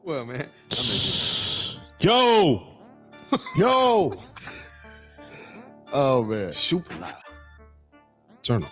Well, man. Yo. Oh man. Super loud. Turn on.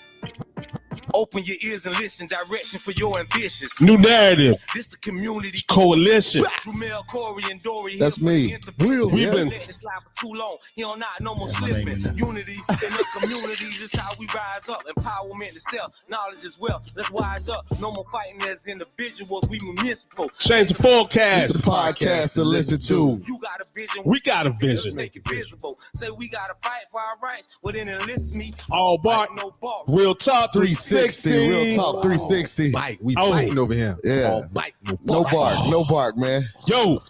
Open your ears and listen. Direction for your ambitions. New narrative. This the community Coalition. Mel, Corey, and Dory. That's me. We've been slide for too long. He don't not no more That's my name slipping. in there. Unity in the communities is how we rise up. Empowerment itself. Knowledge as well. Let's wise up. No more fighting as individuals. We municipal. change the It's forecast. a podcast to listen to. You got a vision. We got a Let's vision. make it visible. Say we gotta fight for our rights. Well then enlist me. All bark. No bark. Real talk 360. Real talk 360. Bite. We Oh. biting over here. Yeah. All bite. No bark. No bark, man. Yo.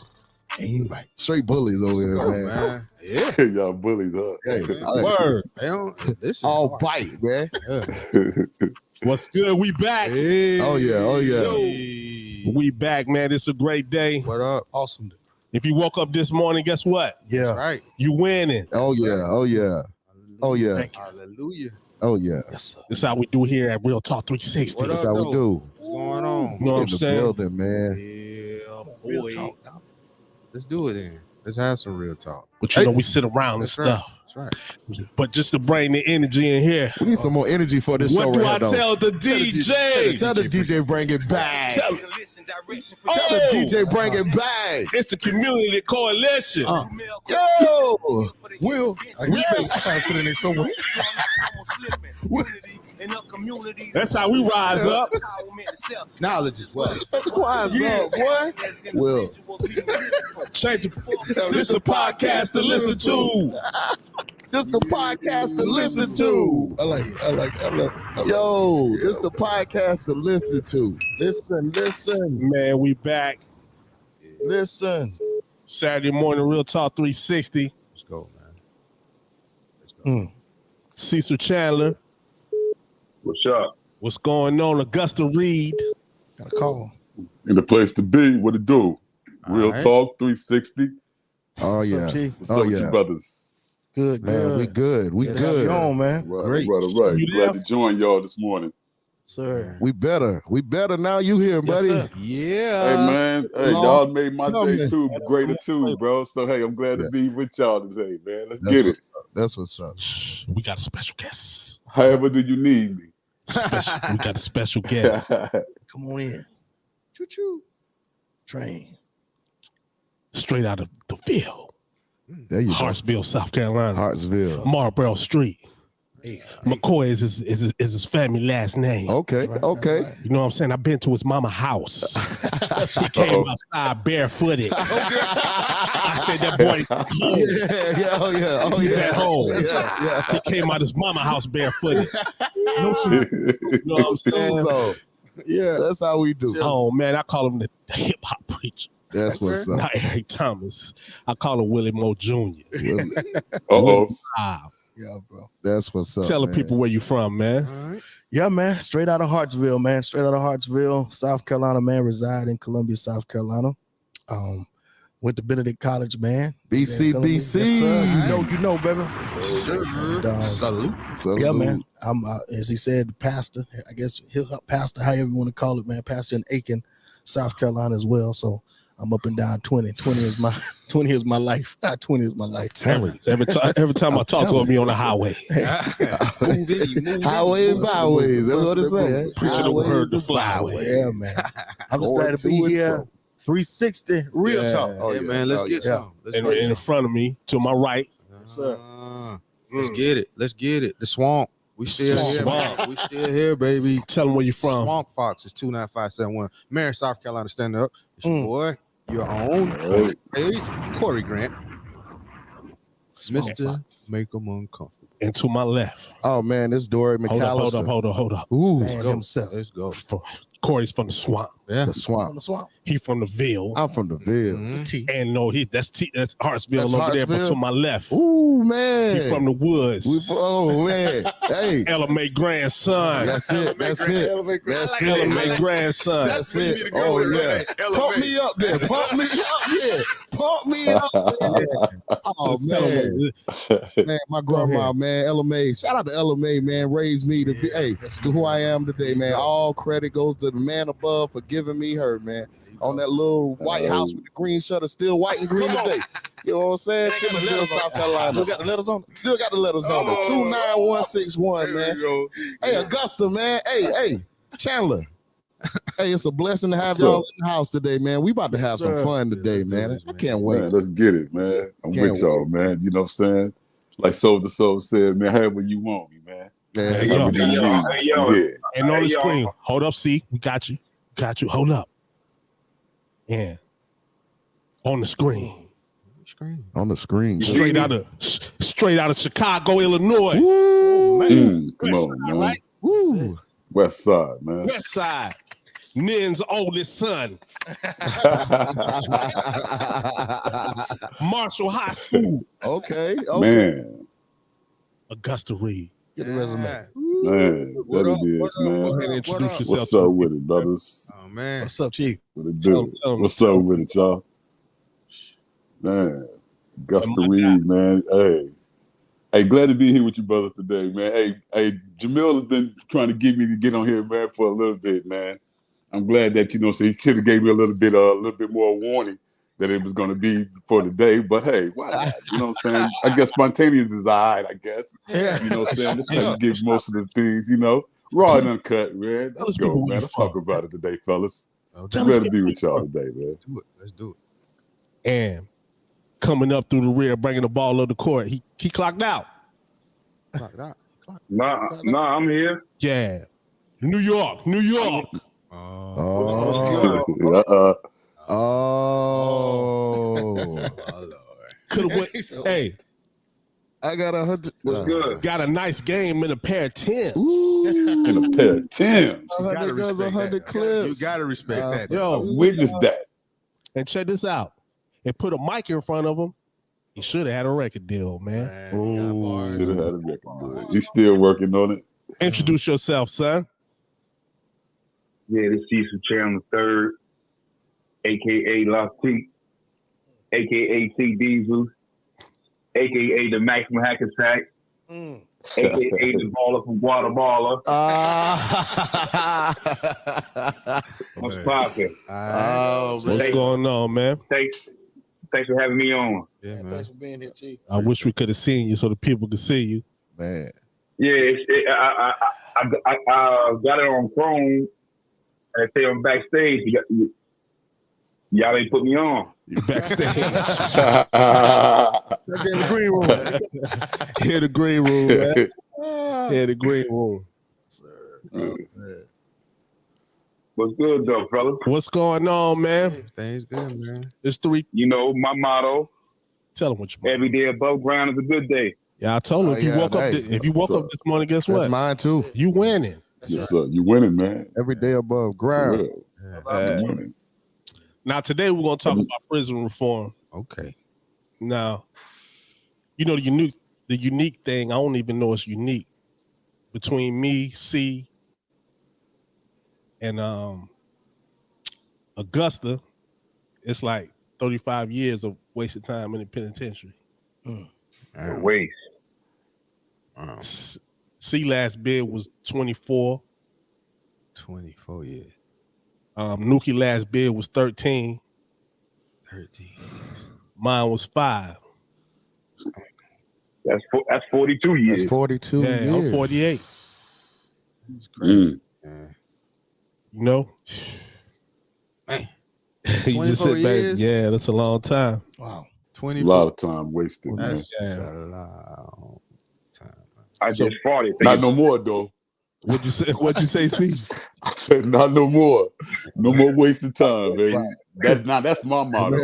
Ain't right. Straight bullies over here, Oh, man. man. Yeah. Y'all bullies, huh? Hey, Word. They don't. This all bite, man. What's good? We back. Hey. Oh yeah. Hey. We back, man. It's a great day. What up? Awesome. If you woke up this morning, guess what? Yeah. That's right. You winning. Oh yeah. Oh yeah. Thank you. Hallelujah. Oh yeah. Yes, sir. This is how we do here at Real Talk 360. What That's up, how we though? do. What's going on? You know what I'm In the saying? building, man. Yeah, Real boy. talk, dog. Let's do it then. Let's have some real talk. But you know, we sit around and That's right. stuff. That's right. But just to bring the energy in here. We need some more energy for this show What do right I now. tell the DJ? Tell the DJ bring it back. Tell- Listen, direction for Tell the DJ bring it back. It's the community coalition. Yo, Will, I try to put it in somewhere. That's how we rise up. Knowledge as well. Wise up, boy. Will. Change this the podcast to listen to. This is the podcast to listen to. I like it. I like it. Yo, it's the podcast to listen to. Listen. Man, we back. Listen. Saturday morning, Real Talk 360. Let's go, man. Let's go. Cecil Chandler. What's up? What's going on? Augusta Reed. Got a call. In the place to be, what it do? Real All right. Talk 360. Oh What's yeah. up, G? What's Oh up with yeah. you brothers? Good, Man, we good. We Yes, good. you on, man. Right, Great. right. You Glad there? to join y'all this morning. Sir. We better. Now you here, Yes, buddy. sir. Yeah. Hey man, hey, long y'all made my coming. day too greater too, bro. So hey, I'm glad to be with y'all today, man. Let's That's get it. That's what's up. We got a special guest. However do you need me? We got a special guest. Come on in. Choo-choo. Train. Straight out of the Ville. There you go. Hartsville, South Carolina. Hartsville. Marlboro Street. Hey. McCoy is his family last name. Okay. Right, Okay. right. You know what I'm saying? I've been to his mama house. He came outside barefooted. I said, that boy, he's at home. Yeah. He came out his mama house barefooted. No shoes. You know what I'm saying? So, yeah, that's how we do. Oh, man, I call him the hip hop preacher. That's what's up. Not Eric Thomas. I call him Willie Moe Jr. Uh-oh. Yeah, bro. That's what's up. Tell the man. people where you from, man. All right. Yeah, man. Straight out of Hartsville, man. Straight out of Hartsville, South Carolina, man. Reside in Columbia, South Carolina. Went to Benedict College, man. BC, Columbia. BC. Yes, sir. You know, baby. Sure. And, Salute. yeah, man. I'm, as he said, the pastor. I guess he'll pastor, however you want to call it, man. Pastor in Aiken, South Carolina as well. So I'm up and down 20. 20 is my life. 20 is my life. Every time I talk to him, he on the highway. Move in, you move Highway in. and byways. That's what it says. Preaching the word to flyway. Yeah, man. I'm just Going glad to to be and here. fro. 360 real Yeah. talk. Oh, Yeah, man. Let's get yeah. some. Let's And get in front of me, to my right, sir. Let's get it. Let's get it. The swamp. We still here, Swamp. man. We still here, baby. tell him where you from. Swamp Fox is 29571. Marion, South Carolina, stand up. It's your boy, your own Right. Hayes, Corey Grant. Swamp Mr. Fox. Make them uncomfortable. And to my left, Oh man, this Dory McAllister. hold up. Ooh, Man himself. Let's go. Corey's from the swamp. Yeah. the On swamp. the swamp. He from the Ville. I'm from the Ville. Mhm. And no, that's Hartsville That's over there, but Hartsville? to my left, Ooh man. he from the woods. Oh man. Hey. LMA grandson. That's it. That's it. That's it. LMA grandson. That's it. Oh yeah. Pump me up there. Pump me up. Yeah. Pump me up. There. Oh man. Man, my grandma, man, LMA. Shout out to LMA, man. Raised me to be, to who I am today, man. All credit goes to the man above for giving me her, man. on that little white house with the green shutter, still white and green today. You know what I'm saying? Timbersville, South Carolina. Still got the letters on it. Still got the letters on it. 29161, man. Hey, Augusta, man. Hey, Chandler. Hey, it's a blessing to have y'all in the house today, man. We about to have some fun today, man. I can't wait. Man, let's get it, man. I'm Can't with y'all, man. You know what I'm saying? Like Soul to Soul said, man, have what you want me, man. Yeah, yo. Whatever you need, I'm here. And on the screen, hold up, see, we got you. Got you. Hold up. Yeah. On the screen. on the screen. Straight out of Chicago, Illinois. Come on, man. Right? Woo. West Side, man. West Side. Nin's oldest son. Marshall High School. Okay. Man, Augusta Reed. Get the resume. man, What that up? it is, What up? man. Go ahead and introduce yourself. What's up with it, brothers? Oh man. What's up, Chief? What it do? Tell 'em. What's up with it, y'all? Man, Augusta Reed, man. Hey, glad to be here with you brothers today, man. Hey, Jamil has been trying to get me to get on here, man, for a little bit, man. I'm glad that, so he should have gave me a little bit more warning that it was going to be for today. But hey, why not? You know what I'm saying? I guess spontaneous is all right, I guess. Yeah. You know what I'm saying? Let's try to give most of the things, raw and uncut, man. Let's go, man. Let's talk about it today, fellas. Glad to be with y'all today, man. Let's do it. And coming up through the rear, bringing the ball up the court. He clocked out. Nah, I'm here. Yeah. New York. Oh. Could have went. Hey, I got 100. What's good? got a nice game in a pair of 10s. In a pair of Timbs. 100 guns, 100 clips. You gotta respect that. Yo, Witness that. and check this out. And put a mic in front of him. He should have had a record deal, man. Should have had a record deal. He's still working on it. Introduce yourself, son. Yeah, this Cecil Chandler III, a.k.a. Lost T, a.k.a. C Diesel, a.k.a. the Maximum Hack Attack, a.k.a. the Baller from Guatemala. What's poppin'? What's going on, man? Thanks for having me on. Yeah, man. Thanks for being here, Chief. I wish we could have seen you so the people could see you. Man. Yeah, I got it on Chrome. I say I'm backstage. Y'all ain't put me on. You backstage. In the green room. Here the green room, man. Here the green room. What's good, though, fellas? What's going on, man? Things good, man. It's 3. You know, my motto, Tell them what you want. every day above ground is a good day. Yeah, I told him if you woke up, if you woke up this morning, guess That's what? mine too. You winning. Yes, sir. You winning, man. Every day above ground. You winning. Now today we're gonna talk about prison reform. Okay. Now, the unique thing. I don't even know it's unique between me, C, and Augusta. It's like 35 years of wasted time in the penitentiary. A waste. C last bid was 24. 24 years. Nuki last bid was 13. 13 years. Mine was 5. That's 42 years. That's 42 Yeah, years. I'm 48. It's crazy. Man. You know? Man. You just 24 sit back. years? Yeah, that's a long time. Wow. 20. A lot of time wasted, man. That's Yeah. a long time. I just farted. Not no more, though. What'd you say? What'd you say, C? I said not no more. No more wasted time, baby. That's my motto.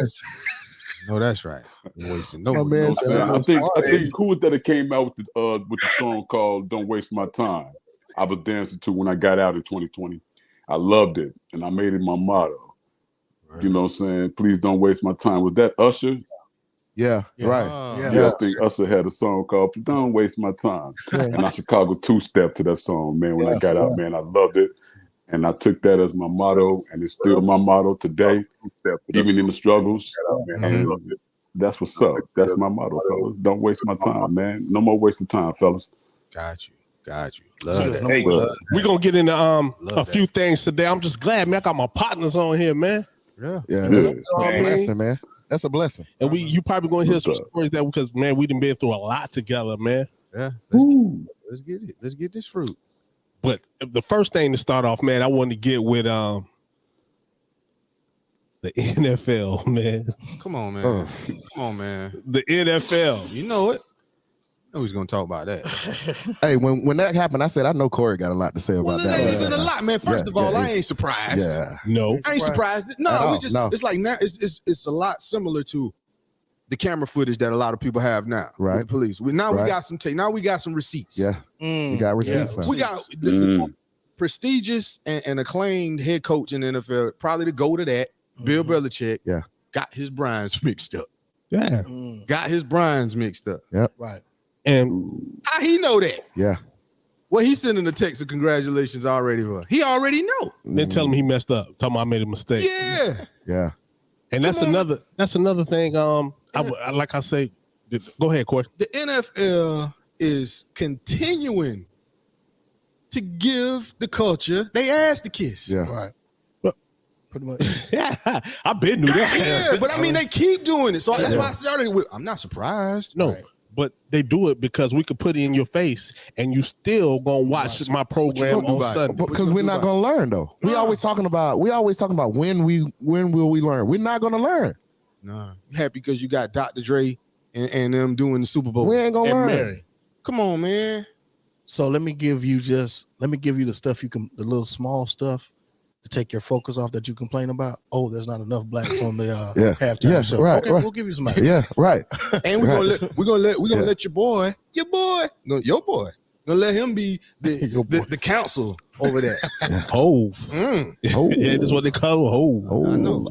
No, that's right. I'm wasting My no man You know said what I'm that's saying? I fine. think it's cool that it came out with the song called "Don't Waste My Time." I was dancing to when I got out in 2020. I loved it, and I made it my motto. Right. You know what I'm saying? Please don't waste my time. Was that Usher? Yeah, right. Yeah, I think Usher had a song called "Don't Waste My Time," and I Chicago two-step to that song, man. When I got out, man, I loved it, and I took that as my motto, and it's still my motto today, even in the struggles. And that's what's up. That's my motto, fellas. Don't waste my time, man. No more wasted time, fellas. Got you. So, Love that. Hey, we're gonna get into a that. few things today. I'm just glad, man. I got my partners on here, man. Yeah. Yeah, Yeah. that's I a mean? blessing, man. That's a blessing. And you probably gonna hear What's some up? stories that because man, we done been through a lot together, man. Yeah. Ooh. Let's get it. Let's get this fruit. But the first thing to start off, man, I wanted to get with the NFL, man. Come on, man. Oh. Come on, man. The NFL. You know it. I know he's gonna talk about that. Hey, when that happened, I said I know Corey got a lot to say Well, about it that. ain't even a lot, man. First Yeah, of all, yeah, I ain't surprised. Yeah, No. I ain't surprised. At No, all, we just no. it's like now it's a lot similar to the camera footage that a lot of people have now. With Right. the police. We Right. got some tape. Now we got some receipts. yeah. You got receipts. Yeah. son. We got the Mm. prestigious and acclaimed head coach in the NFL, probably the go to that, Bill Belichick. Yeah. Got his brines mixed up. Yeah. Got his brines mixed up. Right. And How he know that? Yeah. Well, he's sending a text of congratulations already. He already know. then tell him he messed up. Tell him I made a mistake. Yeah. Yeah. And that's Come on. another thing. I like I say, go ahead, Corey. The NFL is continuing to give the culture they ass to kiss. Yeah. Right. Pretty much. Yeah, I've been through that. Yeah, but I mean, they keep doing it. So that's Yeah. why I started with, I'm not surprised. No, Right. but they do it because we could put it in your face and you still gonna watch my program gonna do on about it? Sunday. Because we're not gonna learn though. We No. always talking about when will we learn? We're not gonna learn. Nah, you happy because you got Dr. Dre and them doing the Super Bowl. We ain't gonna And learn. Mary. Come on, man. So let me give you the stuff the little small stuff to take your focus off that you complain about. Oh, there's not enough blacks on the Yeah. halftime Yeah, show. right, Okay, right. we'll give you some. Yeah, right. And we're Right. gonna Yeah. let your boy, gonna let him be Your boy. the counsel over there. Hove. Mm. Oh, Yeah, that's what they call it. Hove. oh. I know.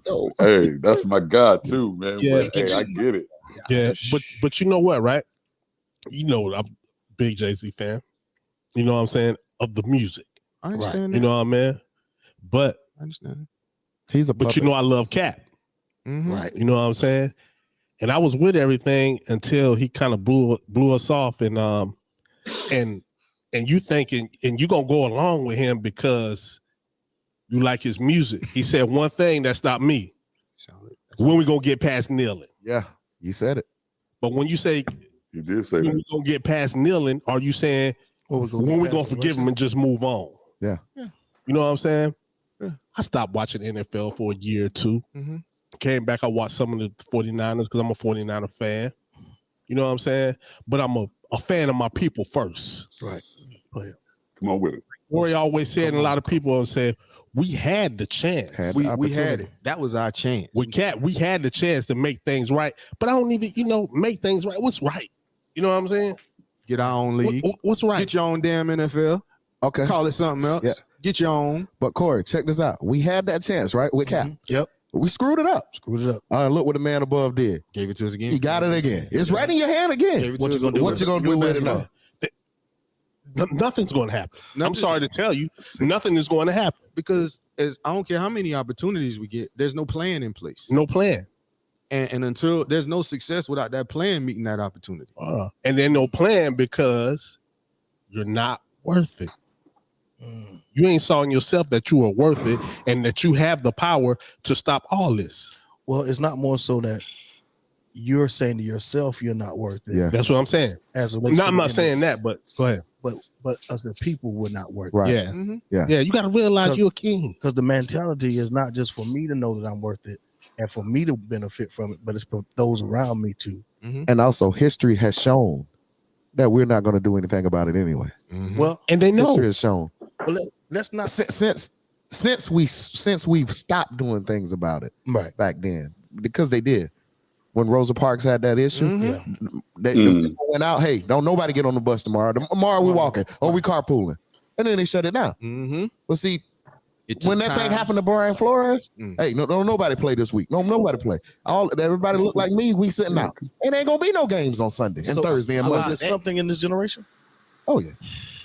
Oh, hey, that's my God too, man. Yeah. But, hey, I get it. Yeah, but you know what, right? You know I'm a big Jay-Z fan. You know what I'm saying? Of the music. I understand You that. know what I mean? But I understand. He's a but puppet. you know I love Cap. Mhm. Right. You know what I'm saying? And I was with everything until he kind of blew us off and you thinking and you gonna go along with him because you like his music. He said one thing that stopped me. When we gonna get past kneeling? Yeah, you said it. But when you say You did say when that. we gonna get past kneeling, are you saying when we gonna forgive him and just move on? Yeah. Yeah. You know what I'm saying? Yeah. I stopped watching NFL for a year or two. Mhm. Came back, I watched some of the 49ers because I'm a 49er fan. You know what I'm saying? But I'm a fan of my people first. Right. Come on with it. Corey always said, and a lot of people said, we had the chance. Had We the had opportunity. it. That was our chance. We had the chance to make things right, but I don't even, make things right. What's right? You know what I'm saying? Get our own league. What's right? Get your own damn NFL. Okay. Call it something else. Yeah. Get your own. But Corey, check this out. We had that chance, right? With Cap. Yep. We screwed it up. Screwed it up. Look what the man above did. Gave it to us again. He got it again. It's right in your hand again. Gave it What to you us gonna do What you gonna do with it now? Nothing's going to happen. I'm Nothing. sorry to tell you, nothing is going to happen. Because as I don't care how many opportunities we get, there's no plan in place. No plan. And until there's no success without that plan meeting that opportunity. And then no plan because you're not worth it. You ain't saw in yourself that you are worth it and that you have the power to stop all this. Well, it's not more so that you're saying to yourself you're not worth it. Yeah. That's what I'm saying. As a No, I'm not saying that, but go ahead. But us as people we're not worth Right. Yeah. Mhm. Yeah, you got to realize you're a king. Because the mentality is not just for me to know that I'm worth it and for me to benefit from it, but it's for those around me too. And also, history has shown that we're not going to do anything about it anyway. Mhm. Well, And they know. History has shown let's not since we've stopped doing things about it right. back then, because they did. When Rosa Parks had that issue, Yeah. they the people went out. Hey, don't nobody get on the bus tomorrow. Tomorrow we walking. Oh, we carpooling, and then they shut it down. Mhm. But see, It took when that time. thing happened to Brian Flores, Mm. hey, no, nobody play this week. No, nobody play. Everybody look like me. We sitting out. It ain't gonna be no games on Sunday and Thursday and so Monday. is it something in this generation? Oh yeah,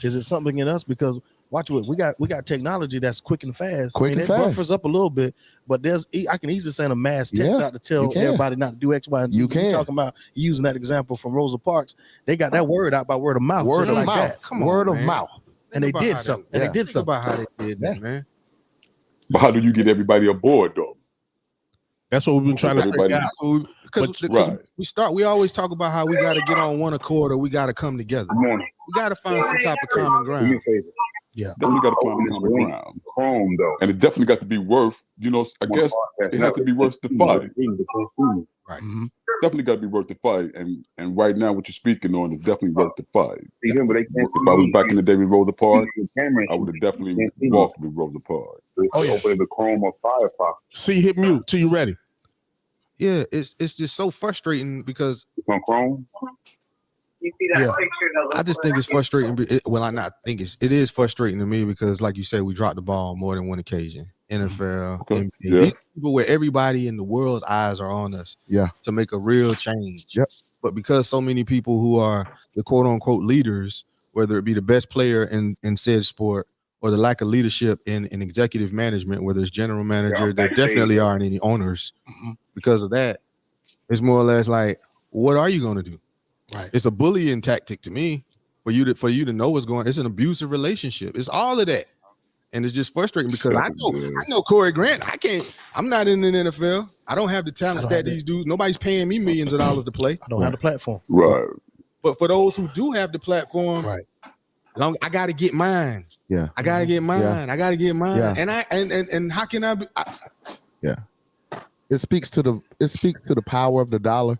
Is it something in us? Because watch what we got technology that's quick and fast. Quick and it fast. buffers up a little bit, but I can easily send a mass text Yeah, out to tell you can. everybody not to do X, Y, and Z. You can. Talking about using that example from Rosa Parks, they got that word out by word of mouth. word just of like mouth. that. Come on, Word of man. mouth. And they Think did about how something. Yeah. And they did Think something. about how they did that, man. But how do you get everybody aboard though? That's what we've been trying to figure out. Because we always talk about how we got to get on one accord or we got to come together. We got to find some type of common ground. Yeah, definitely got to find common ground. Chrome though, and it definitely got to be worth. You know, I guess it has to be worth the fight. Right. Mm-hmm. Definitely got to be worth the fight. And right now, what you're speaking on is definitely worth the fight. If I was back in the day with Rosa Parks, I would have definitely walked with Rosa Parks. Oh yeah, opening the Chrome or Firefox. See, hit mute till you ready. Yeah, it's just so frustrating because on Chrome. You see that picture? I just think it's frustrating. Well, I not think it is frustrating to me because, like you said, we dropped the ball on more than one occasion. NFL, NBA, these people where everybody in the world's eyes are on us. Yeah, to make a real change. Yep. But because so many people who are the quote unquote leaders, whether it be the best player in said sport or the lack of leadership in executive management, whether it's general manager, there definitely aren't any owners. Because of that, it's more or less like, what are you going to do? Right. It's a bullying tactic to me for you to know what's going on. It's an abusive relationship. It's all of that. And it's just frustrating because I know Corey Grant. I'm not in the NFL. I don't have the talents that these dudes. Nobody's paying me millions of dollars to play. I don't have the platform. Right. But for those who do have the platform, right, I got to get mine. Yeah. I got to get mine. Yeah. I got to get mine. Yeah. And how can I be? Yeah. It speaks to the power of the dollar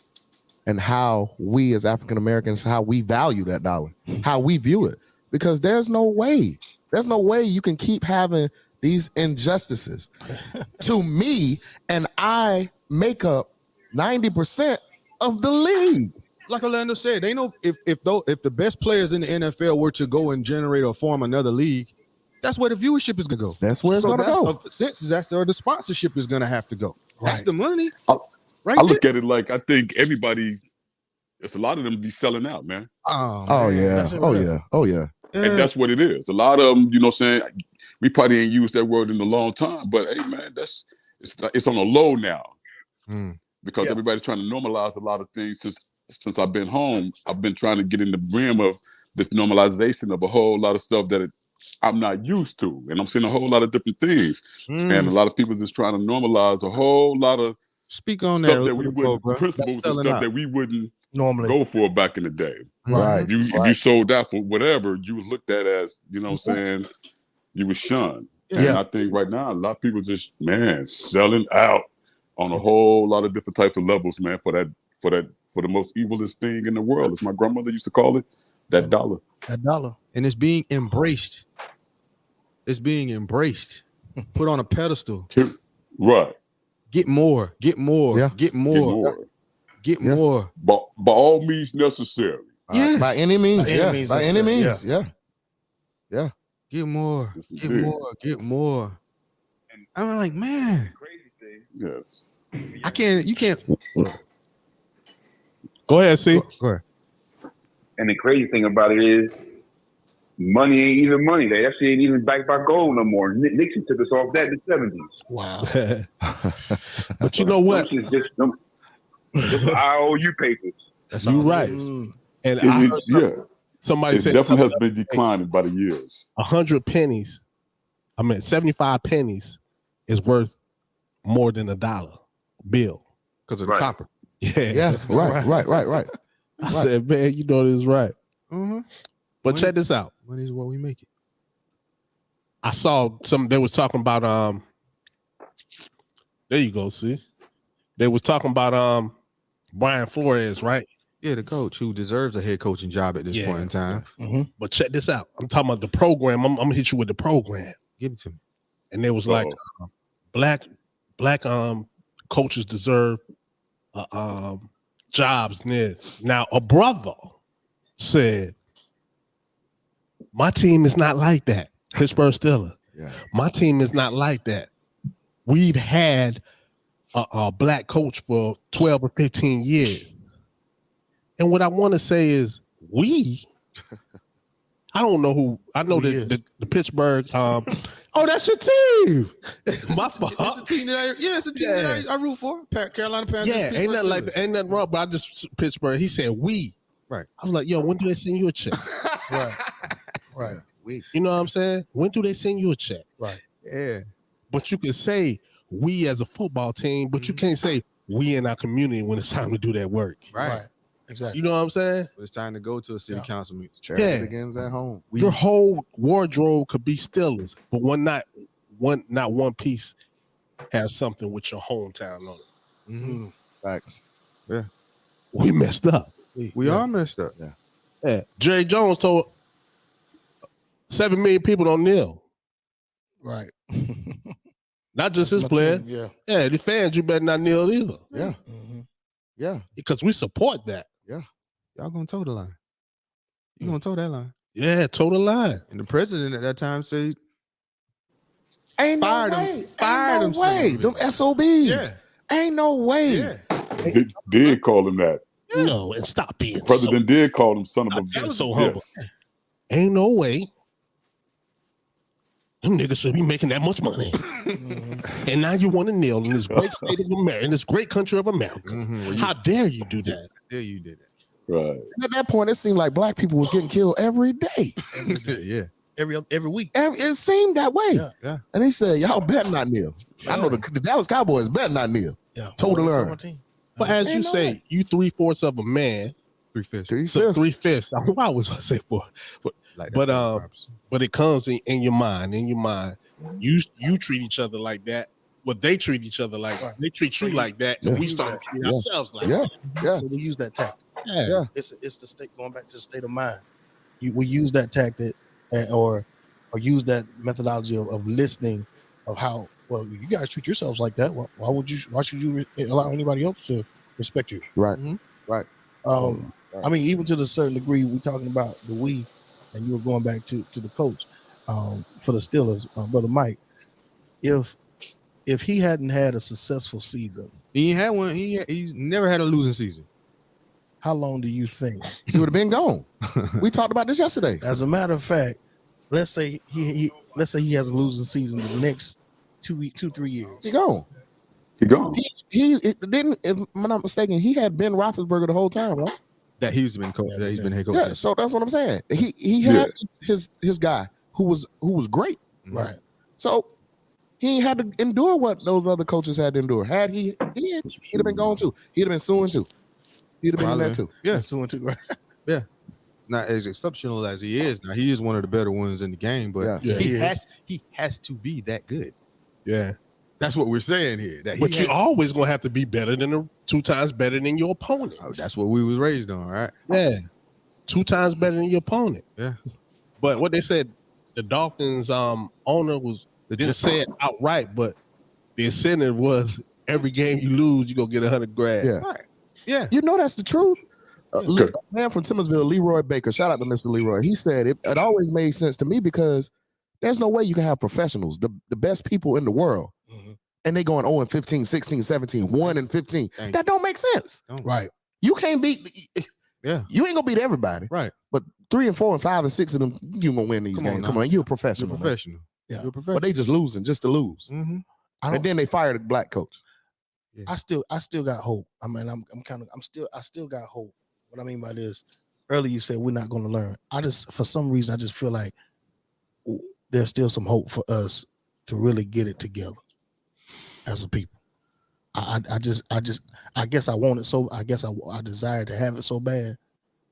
and how we as African Americans, how we value that dollar, how we view it. Because there's no way you can keep having these injustices to me, and I make up 90% of the league. Like Orlando said, they know if the best players in the NFL were to go and generate or form another league, that's where the viewership is gonna go. That's where it's gonna go. That's where the sponsorship is gonna have to go. That's Right. the money. I look at it like I think everybody, it's a lot of them be selling out, man. Oh yeah. And that's what it is. A lot of them, you know what I'm saying? We probably ain't used that word in a long time, but hey man, it's on a low now. Because everybody's trying to normalize a lot of things since I've been home. I've been trying to get in the brim of this normalization of a whole lot of stuff that I'm not used to. And I'm seeing a whole lot of different things. And a lot of people just trying to normalize a whole lot of speak on stuff that we wouldn't, principles and stuff that we wouldn't normally go for back in the day. Right. If you sold out for whatever, you were looked at as, you know what I'm saying, you were shunned. And I think right now a lot of people just, man, selling out on a whole lot of different types of levels, man, for the most evilest thing in the world, as my grandmother used to call it, that dollar. That dollar. And it's being embraced. It's being embraced, put on a pedestal. Right. Get more, get more, Yeah. get more, get more. By all means necessary. Yeah. By any means. By any means. Yeah. Yeah. Get more, This is get big. more, get more. I'm like, man, Yes. you can't. Go ahead, see. Go ahead. And the crazy thing about it is, money ain't even money. That shit ain't even backed by gold no more. Nixon took us off that in the 70s. Wow. But you know what? It's just IOU papers. That's You all. right. And I heard somebody It said definitely has been declining by the years. 100 pennies. 75 pennies is worth more than $1 bill Because of the copper. Yeah. Right. I said, man, you know this is right. Mm-hmm. But check this out. Money is what we make it. I saw they was talking about there you go, see. They was talking about Brian Flores, right? Yeah, the coach who deserves a head coaching job at this point in time. But check this out. I'm talking about the program. I'm gonna hit you with the program. Give it to me. And there was like black coaches deserve jobs. Now a brother said, my team is not like that. Pittsburgh Steelers. Yeah. My team is not like that. We've had a black coach for 12 or 15 years. And what I want to say is I don't know who. I know the Pittsburgh. Oh, that's your team. My fault. It's a team it's a team that I root for. Carolina Panthers. Yeah, ain't nothing like that. Ain't nothing wrong. But I just Pittsburgh. He said we. Right. I was like, yo, when do they send you a check? Right. You know what I'm saying? When do they send you a check? Right. Yeah. but you can say we as a football team, but you can't say we in our community when it's time to do that work. Right. Exactly. You know what I'm saying? It's time to go to a city council meeting. Charity begins at home. Your whole wardrobe could be Steelers, but not one piece has something with your hometown on it. Mm-hmm. Facts. Yeah. We messed up. We are messed up. Yeah. Jerry Jones told 7 million people don't kneel. Right. Not just his players. Yeah. Yeah, the fans, you better not kneel either. Yeah. Yeah. Because we support that. Yeah. Y'all gonna toe the line. You gonna toe that line. Yeah, toe the line. And the president at that time said, Ain't fired no him. way. Fired Ain't him. no way. Them SOBs. Yeah. Ain't no way. Yeah. Did call him that. No, and stop being President did call him son of a that bitch. was so humble. Yes. Ain't no way. Them niggas should be making that much money. And now you want to kneel in this great state of America, in this great country of America. How dare you do that? How dare you did that? Right. At that point, it seemed like black people was getting killed every day. Yeah. Every week. It seemed that way. Yeah. And they said, y'all better not kneel. I know the Dallas Cowboys better not kneel. Yeah. Total learn. But as you Ain't no say, way. you 3/4 of a man. 3/5. So 3/5. Why was I say 4? But it comes in your mind. In your mind, you treat each other like that. But they treat each other like they treat you like that, and we start treating ourselves like that. Yeah. So we use that tactic. Yeah. It's the state, going back to the state of mind. We use that tactic or use that methodology of listening, of how well you guys treat yourselves like that. Why should you allow anybody else to respect you? Right. Right. I mean, even to the certain degree, we're talking about the we, and you were going back to the coach for the Steelers, Brother Mike. If he hadn't had a successful season, he had one. He's never had a losing season. How long do you think he would have been gone? We talked about this yesterday. As a matter of fact, let's say he has a losing season the next 2-3 years. He gone. He gone. He didn't. If I'm not mistaken, he had Ben Roethlisberger the whole time, right? That he's been coach. That he's been head coach. Yeah. So that's what I'm saying. He had his guy who was great, right? So he ain't had to endure what those other coaches had to endure. Had he'd have been gone too. He'd have been suing too. He'd have been in that too. Yeah, suing too. Right? Yeah. Not as exceptional as he is now. He is one of the better ones in the game, but he has to be that good. Yeah. That's what we're saying here. But you're always gonna have to be better than 2 times better than your opponent. Oh, that's what we was raised on, right? Yeah. 2 times better than your opponent. Yeah. But what they said, the Dolphins owner didn't say it outright, but the incentive was every game you lose, you go get $100,000. Yeah. Right. Yeah. You know that's the truth. A man from Timminsville, Leroy Baker. Shout out to Mr. Leroy. He said it always made sense to me because there's no way you can have professionals, the best people in the world, and they going 0-15, 16, 17, 1-15. That don't make sense. Right. You can't beat. Yeah. You ain't gonna beat everybody. Right. But 3 and 4 and 5 and 6 of them, you gonna win these games. Come on, you're a professional. You're a professional. Yeah. You're a professional. But they just losing just to lose. And then they fired a black coach. Yeah. I still got hope. I mean, I still got hope. What I mean by this, earlier you said we're not going to learn. For some reason, I just feel like there's still some hope for us to really get it together as a people. I guess I want it so. I guess I desire to have it so bad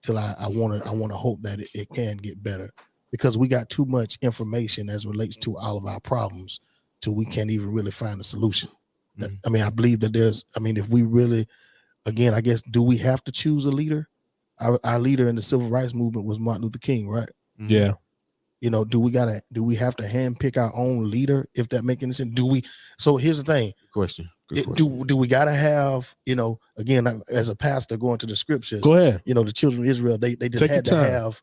till I want to hope that it can get better, because we got too much information as relates to all of our problems till we can't even really find a solution. I mean, I believe that if we really, again, I guess, do we have to choose a leader? Our leader in the civil rights movement was Martin Luther King, right? Yeah. You know, do we have to handpick our own leader, if that makes any sense? So here's the thing. Good question. Do we gotta have, again, as a pastor going to the scriptures, Go ahead. The children of Israel, they just Take had your to time. have,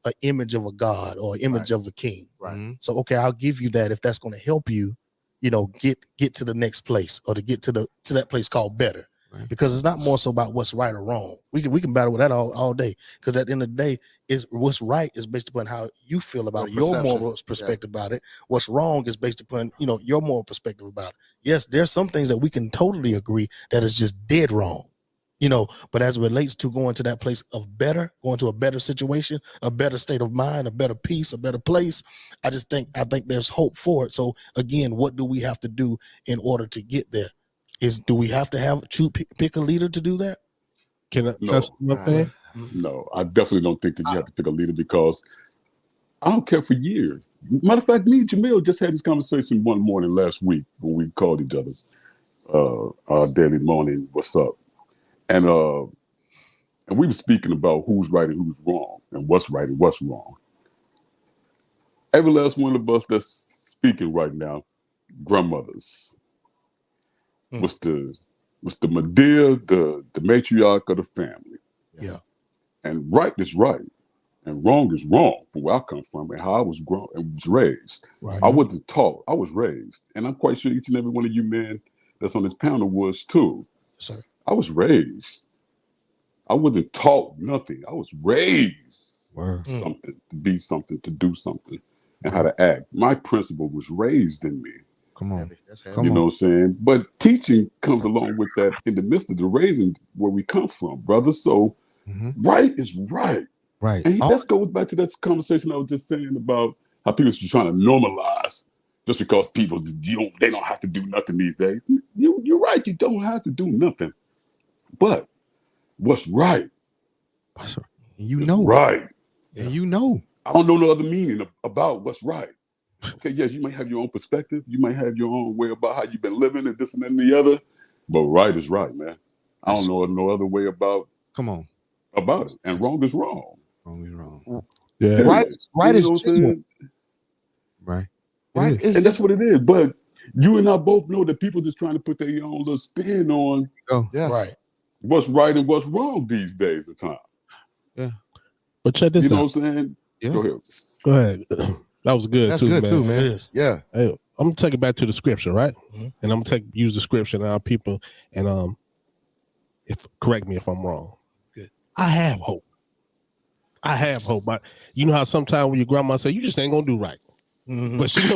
a image of a God or image of a king. Right. So, okay, I'll give you that if that's going to help you, get to the next place, or to get to that place called better. Right. Because it's not more so about what's right or wrong. We can battle with that all day. Because at the end of the day, what's right is based upon how you feel about Your it, your perception. moral perspective about it. What's wrong is based upon your moral perspective about it. Yes, there's some things that we can totally agree that is just dead wrong. But as it relates to going to that place of better, going to a better situation, a better state of mind, a better peace, a better place, I think there's hope for it. So again, what do we have to do in order to get there? Do we have to pick a leader to do that? No, I definitely don't think that you have to pick a leader, because I don't care for years. Matter of fact, me and Jamil just had this conversation one morning last week when we called each other our daily morning, what's up? And we were speaking about who's right and who's wrong, and what's right and what's wrong. Every last one of us that's speaking right now, grandmothers. What's the Medea, the matriarch of the family. Yeah. And right is right, and wrong is wrong from where I come from and how I was grown and was raised. Right. I wasn't taught, I was raised. And I'm quite sure each and every one of you men that's on this panel was too. Sir. I was raised. I wasn't taught nothing. I was raised something, to be something, to do something, and how to act. My principle was raised in me. Come on. You know what I'm saying? But teaching comes along with that in the midst of the raising where we come from, brother. So right is right. Right. And that goes back to that conversation I was just saying about how people are trying to normalize just because people they don't have to do nothing these days. You're right. You don't have to do nothing. But what's right? You know. Right. And you know. I don't know no other meaning about what's right. Okay, yes, you might have your own perspective. You might have your own way about how you've been living and this and that and the other. But right is right, man. I don't know no other way about it. And wrong is wrong. Wrong is wrong. Yeah. Right is genuine. Right. Right. And that's what it is. But you and I both know that people just trying to put their own little spin on Right. what's right and what's wrong these days of time. Yeah. But check this out. You know what I'm saying? Yeah. Go ahead. That was good. That's too, good man. too, man. It is. Yeah. Hey, I'm gonna take it back to the scripture, right? And I'm gonna use the scripture and our people, and correct me if I'm wrong. Good. I have hope. But you know how sometimes when your grandma say you just ain't gonna do right, but she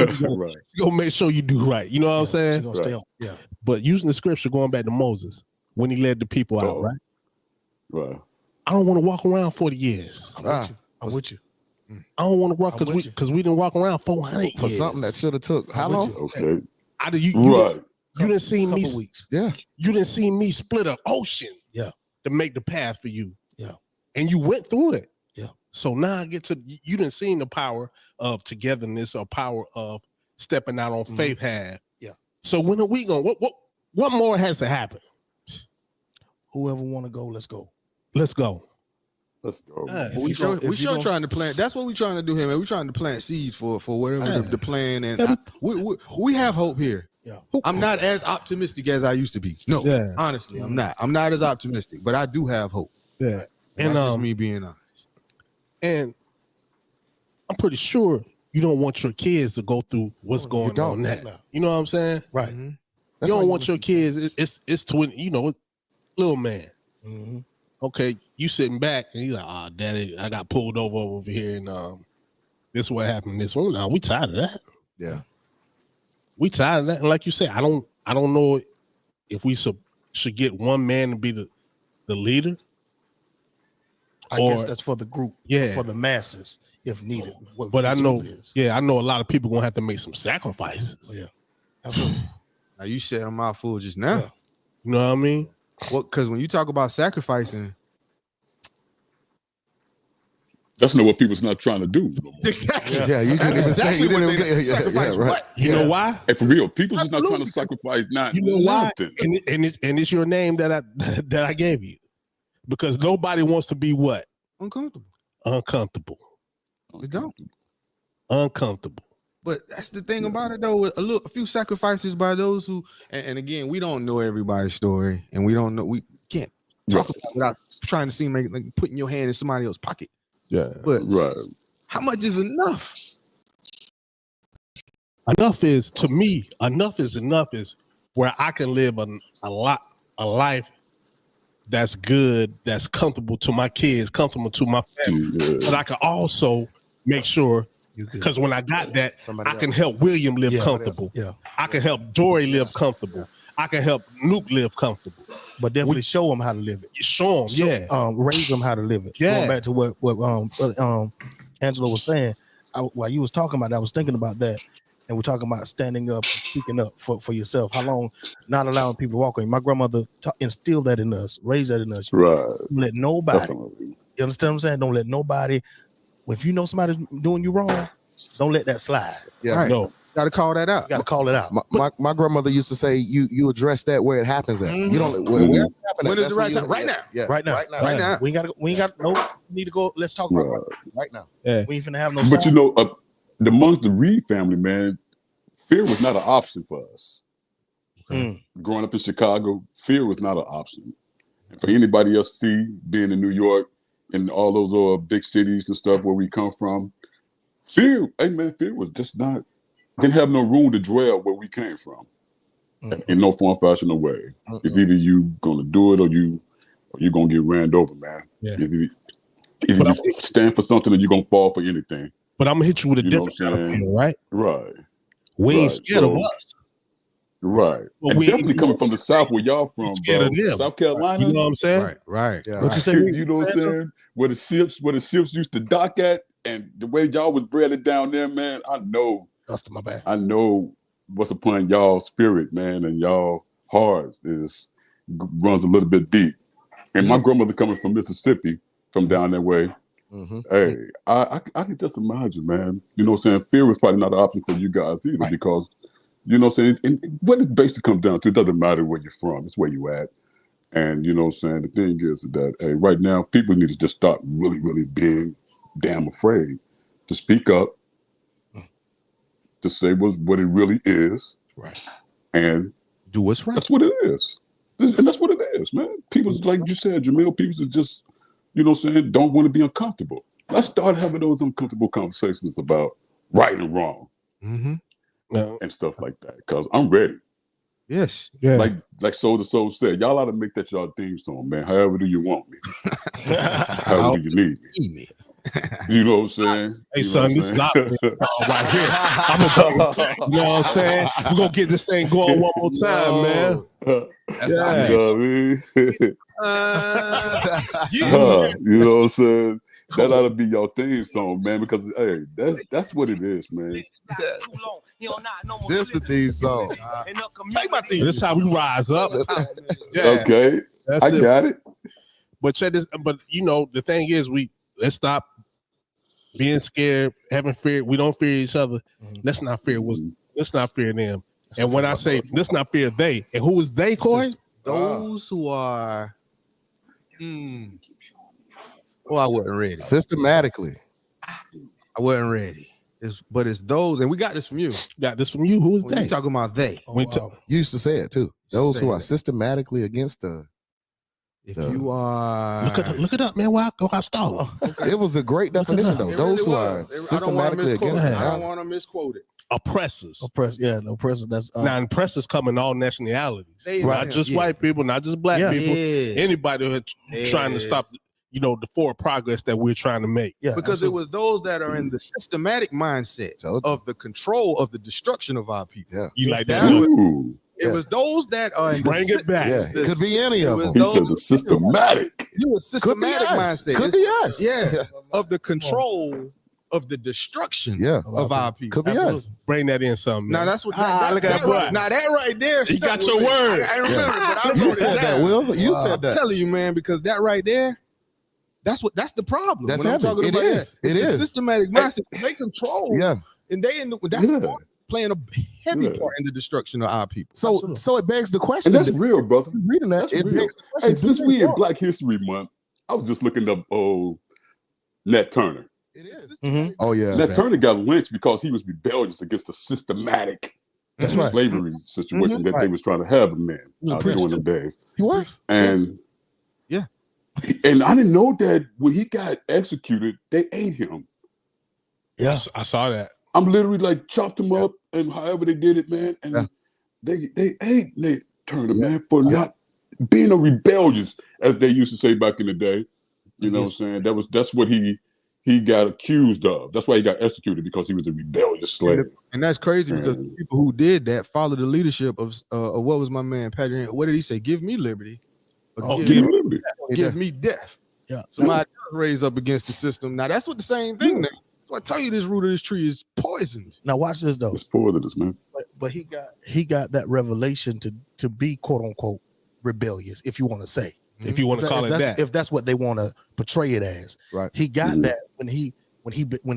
gonna make sure you do right. You know what I'm saying? She's gonna stay on. Yeah. But using the scripture, going back to Moses when he led the people out, right? Right. I don't want to walk around 40 years. I'm with you. I don't want to walk because we didn't walk around 400 years. For something that should have took how long? Okay. You didn't see me. Weeks. Yeah. You didn't see me split an ocean. Yeah. To make the path for you. Yeah. And you went through it. Yeah. So now I get to you didn't see the power of togetherness or power of stepping out on faith have. Yeah. So when are we going? What more has to happen? Whoever want to go, let's go. Let's go. Let's go. We sure trying to plant. That's what we're trying to do here, man. We're trying to plant seeds for whatever the plan, and we have hope here. Yeah. I'm not as optimistic as I used to be. No, honestly, I'm not. I'm not as optimistic, but I do have hope. Yeah. And that's just me being honest. And I'm pretty sure you don't want your kids to go through what's going on now. You know what I'm saying? Right. You don't want your kids. It's twin. Little man. Okay, you sitting back and you're like, daddy, I got pulled over here, and this is what happened. This one, now we tired of that. Yeah, we tired of that. And like you said, I don't know if we should get one man to be the leader. I guess that's for the group, for the masses, if needed. But I know, I know a lot of people gonna have to make some sacrifices. Yeah, absolutely. Now you said I'm out full just now. Yeah. You know what I mean? Well, because when you talk about sacrificing, that's not what people's not trying to do. No more. Exactly. Yeah, you can even say you didn't get sacrifice. Right. You know why? Hey, for real, people's just not trying to sacrifice. Not you know why? Nothing. And it's your name that I gave you, because nobody wants to be what? Uncomfortable. We go. Uncomfortable. But that's the thing about it, though. A few sacrifices by those who, and again, we don't know everybody's story, and we don't know. We can't talk about it without trying to seem like putting your hand in somebody else's pocket. Yeah. But how much is enough? Enough is, to me, enough is where I can live a life that's good, that's comfortable to my kids, comfortable to my family, but I can also make sure. Because when I got that, I can help Wiliam live comfortable. Yeah. I can help Dory live comfortable. I can help Nuke live comfortable. But definitely show them how to live it. You show them, raise them how to live it. Yeah. Going back to what Angelo was saying, while you was talking about that, I was thinking about that, and we're talking about standing up, and speaking up for yourself. How long not allowing people to walk on you? My grandmother instilled that in us, raised that in us. Right. Don't let nobody. Definitely. You understand what I'm saying? Don't let nobody. If you know somebody's doing you wrong, don't let that slide. Yeah, Right. No. Got to call that out. You got to call it out. My grandmother used to say, "You address that where it happens at. You don't where it happens. When is the right time? Right now. Yeah, Right now. Right now. We ain't got no need to go. Let's talk about it right now. Yeah. We ain't finna have no. But you know, amongst the Reed family, man, fear was not an option for us. Growing up in Chicago, fear was not an option. And for anybody else to see, being in New York and all those big cities and stuff where we come from, fear was just not, didn't have no room to dwell where we came from. In no form, fashion, or way. It's either you gonna do it or you're gonna get ran over, man. Yeah. Either you stand for something or you're gonna fall for anything. But I'm gonna hit you with a You know different what I'm kind of saying? feeling, right? Right. We ain't scared of us. Right. But And we definitely coming from the South where y'all from, scared bro. of them. South Carolina. You know what I'm saying? Right. Right. Yeah. What you say? You know what I'm saying? Where the ships used to dock at, and the way y'all was bred down there, man. I know. That's my bad. I know what's upon y'all spirit, man, and y'all hearts runs a little bit deep. And my grandmother coming from Mississippi, from down that way. Hey, I can just imagine, man. You know what I'm saying? Fear was probably not an option for you guys either, because you know what I'm saying? And what it basically comes down to, it doesn't matter where you're from, it's where you at. And you know what I'm saying? The thing is that, hey, right now, people need to just start really, really being damn afraid to speak up, to say what it really is. Right. And do what's right. That's what it is. And that's what it is, man. People, like you said, Jamil, people is just, you know what I'm saying, don't want to be uncomfortable. Let's start having those uncomfortable conversations about right and wrong. And stuff like that, because I'm ready. Yes. Yeah. Like Soul to Soul said, y'all ought to make that y'all theme song, man. However do you want me? However do you need me? You know what I'm saying? Hey, you know son, this is not right here. You know what I'm saying? We're going to get this thing going one more time, man. That's you know what I mean? You know what I'm saying? That ought to be your theme song, man, because hey, that's what it is, man. This the theme song. Take my theme. This is how we rise up. Okay, that's I got it. But check this. But you know, the thing is, let's stop being scared, having fear. We don't fear each other. Let's not fear. Let's not fear them. And when I say let's not fear they, and who is they, Corey? Those who are. Well, I wasn't ready. Systematically. I wasn't ready. It's those, and we got this from you. Got this from you. Who is when they? You talking about they? You used to say it too. Those who are systematically against the. If you are, look it up, man. Why I stole? It was a great definition, though. Those who are systematically against it. I don't want to misquote it. Oppressors. The oppressors. That's now oppressors come in all nationalities, not just white people, not just black people. Anybody who's trying to stop, the forward progress that we're trying to make. Yeah, because it was those that are in the systematic mindset of the control of the destruction of our people. Yeah, you like that? It was those that are in bring it back. Yeah, it could be any of them. He said the systematic. You were systematic mindset. Could be us. Yeah, of the control of the destruction of our people. Could be us. Bring that in something. Now that's what. Look at that. Now that right there. You got your word. I remember, but I you said that, Will. You said that. I'm telling you, man, because that right there. That's the problem. That's when I'm talking about it is. Systematic mindset. They control. Yeah. And that's playing a heavy part in the destruction of our people. So it begs the question. And that's real, brother. Reading that, that's it real. begs the question. Hey, since we in Black History Month, I was just looking up Nat Turner. It is. Oh yeah. Nat Turner got lynched because he was rebellious against the systematic slavery situation that they was trying to have him in during the days. He was. And and I didn't know that when he got executed, they ate him. Yes, I saw that. I'm literally like chopped him up, and however they did it, man. And they ate Nat Turner, man, for not being a rebellious, as they used to say back in the day. You know what I'm saying? That's what he he got accused of. That's why he got executed, because he was a rebellious slave. And that's crazy, because the people who did that followed the leadership of what was my man Patrick? What did he say? Give me liberty. Give me death. Yeah. Somebody raised up against the system. Now that's what the same thing. Now. So I tell you, this root of this tree is poisonous. Now watch this though. It's poisonous, man. But he got that revelation to be quote unquote rebellious, if you want to say. If you want to call it that. If that's what they want to portray it as. Right. He got that when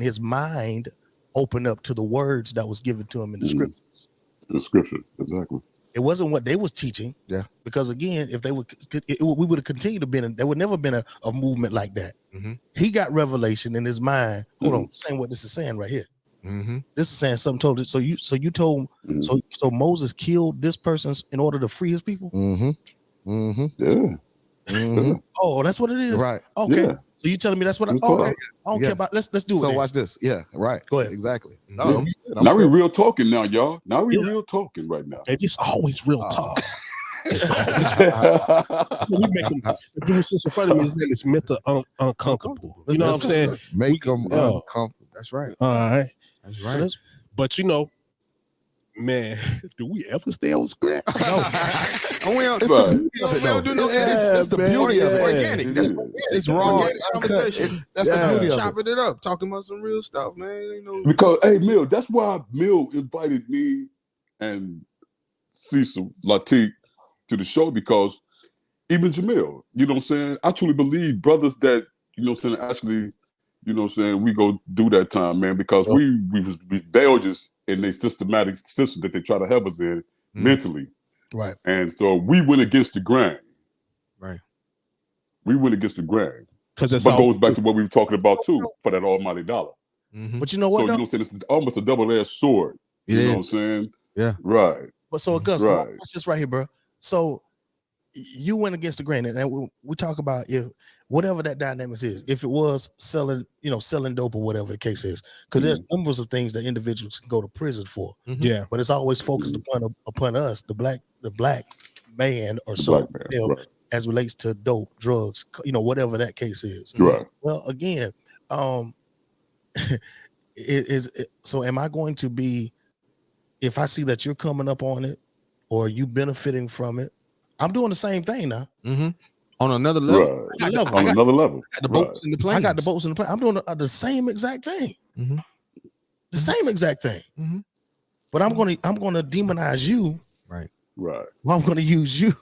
his mind opened up to the words that was given to him in the scriptures. The scripture, exactly. It wasn't what they was teaching. Yeah. Because again, if they would, we would have continued to been. There would never been a movement like that. He got revelation in his mind. Hold on, saying what this is saying right here. This is saying something totally. So you told so Moses killed this person in order to free his people. Yeah. Oh, that's what it is. Right. Okay. Yeah. So you telling me that's what I don't care about. Let's do it. So then. watch this. Yeah. Right. Go ahead. Exactly. Now we real talking now, y'all. Now we real talking right now. Baby, it's always real talk. We make him do since in front of me. His name is mental uncomfortable. You know what I'm saying? Make them uncomfortable. That's right. All right. That's right. But you know, man, do we ever stay on script? No. It's Right. the beauty of it, though. It's the beauty of it. Organic. That's It's raw. conversation. That's the beauty of it. Chopping it up, talking about some real stuff, man. Ain't no Because, hey, Mill, that's why Mill invited me and Cecil Latique to the show, because even Jamil, you know what I'm saying? I truly believe brothers that, you know what I'm saying, actually, you know what I'm saying, we go do that time, man, because we was rebellious in their systematic system that they try to have us in mentally. Right. And so we went against the grain. Right. We went against the grain. Because it But goes back to what we were talking about too, for that almighty dollar. But you know what? So you know what I'm saying? It's almost a double-edged sword. You know what I'm saying? Yeah. Right. But so Augusta, Right. watch this right here, bro. So you went against the grain, and we talk about if whatever that dynamics is, if it was selling dope or whatever the case is, because there's numbers of things that individuals can go to prison for. Yeah. But it's always focused upon us, the black man or so, Right. as relates to dope, drugs, whatever that case is. Right. Well, again, so am I going to be, if I see that you're coming up on it or you benefiting from it, I'm doing the same thing now. On another level. Right. On another level. I got the boats and the planes. I got the boats and the plane. I'm doing the same exact thing. The same exact thing. But I'm gonna demonize you. Right. Right. Well, I'm gonna use you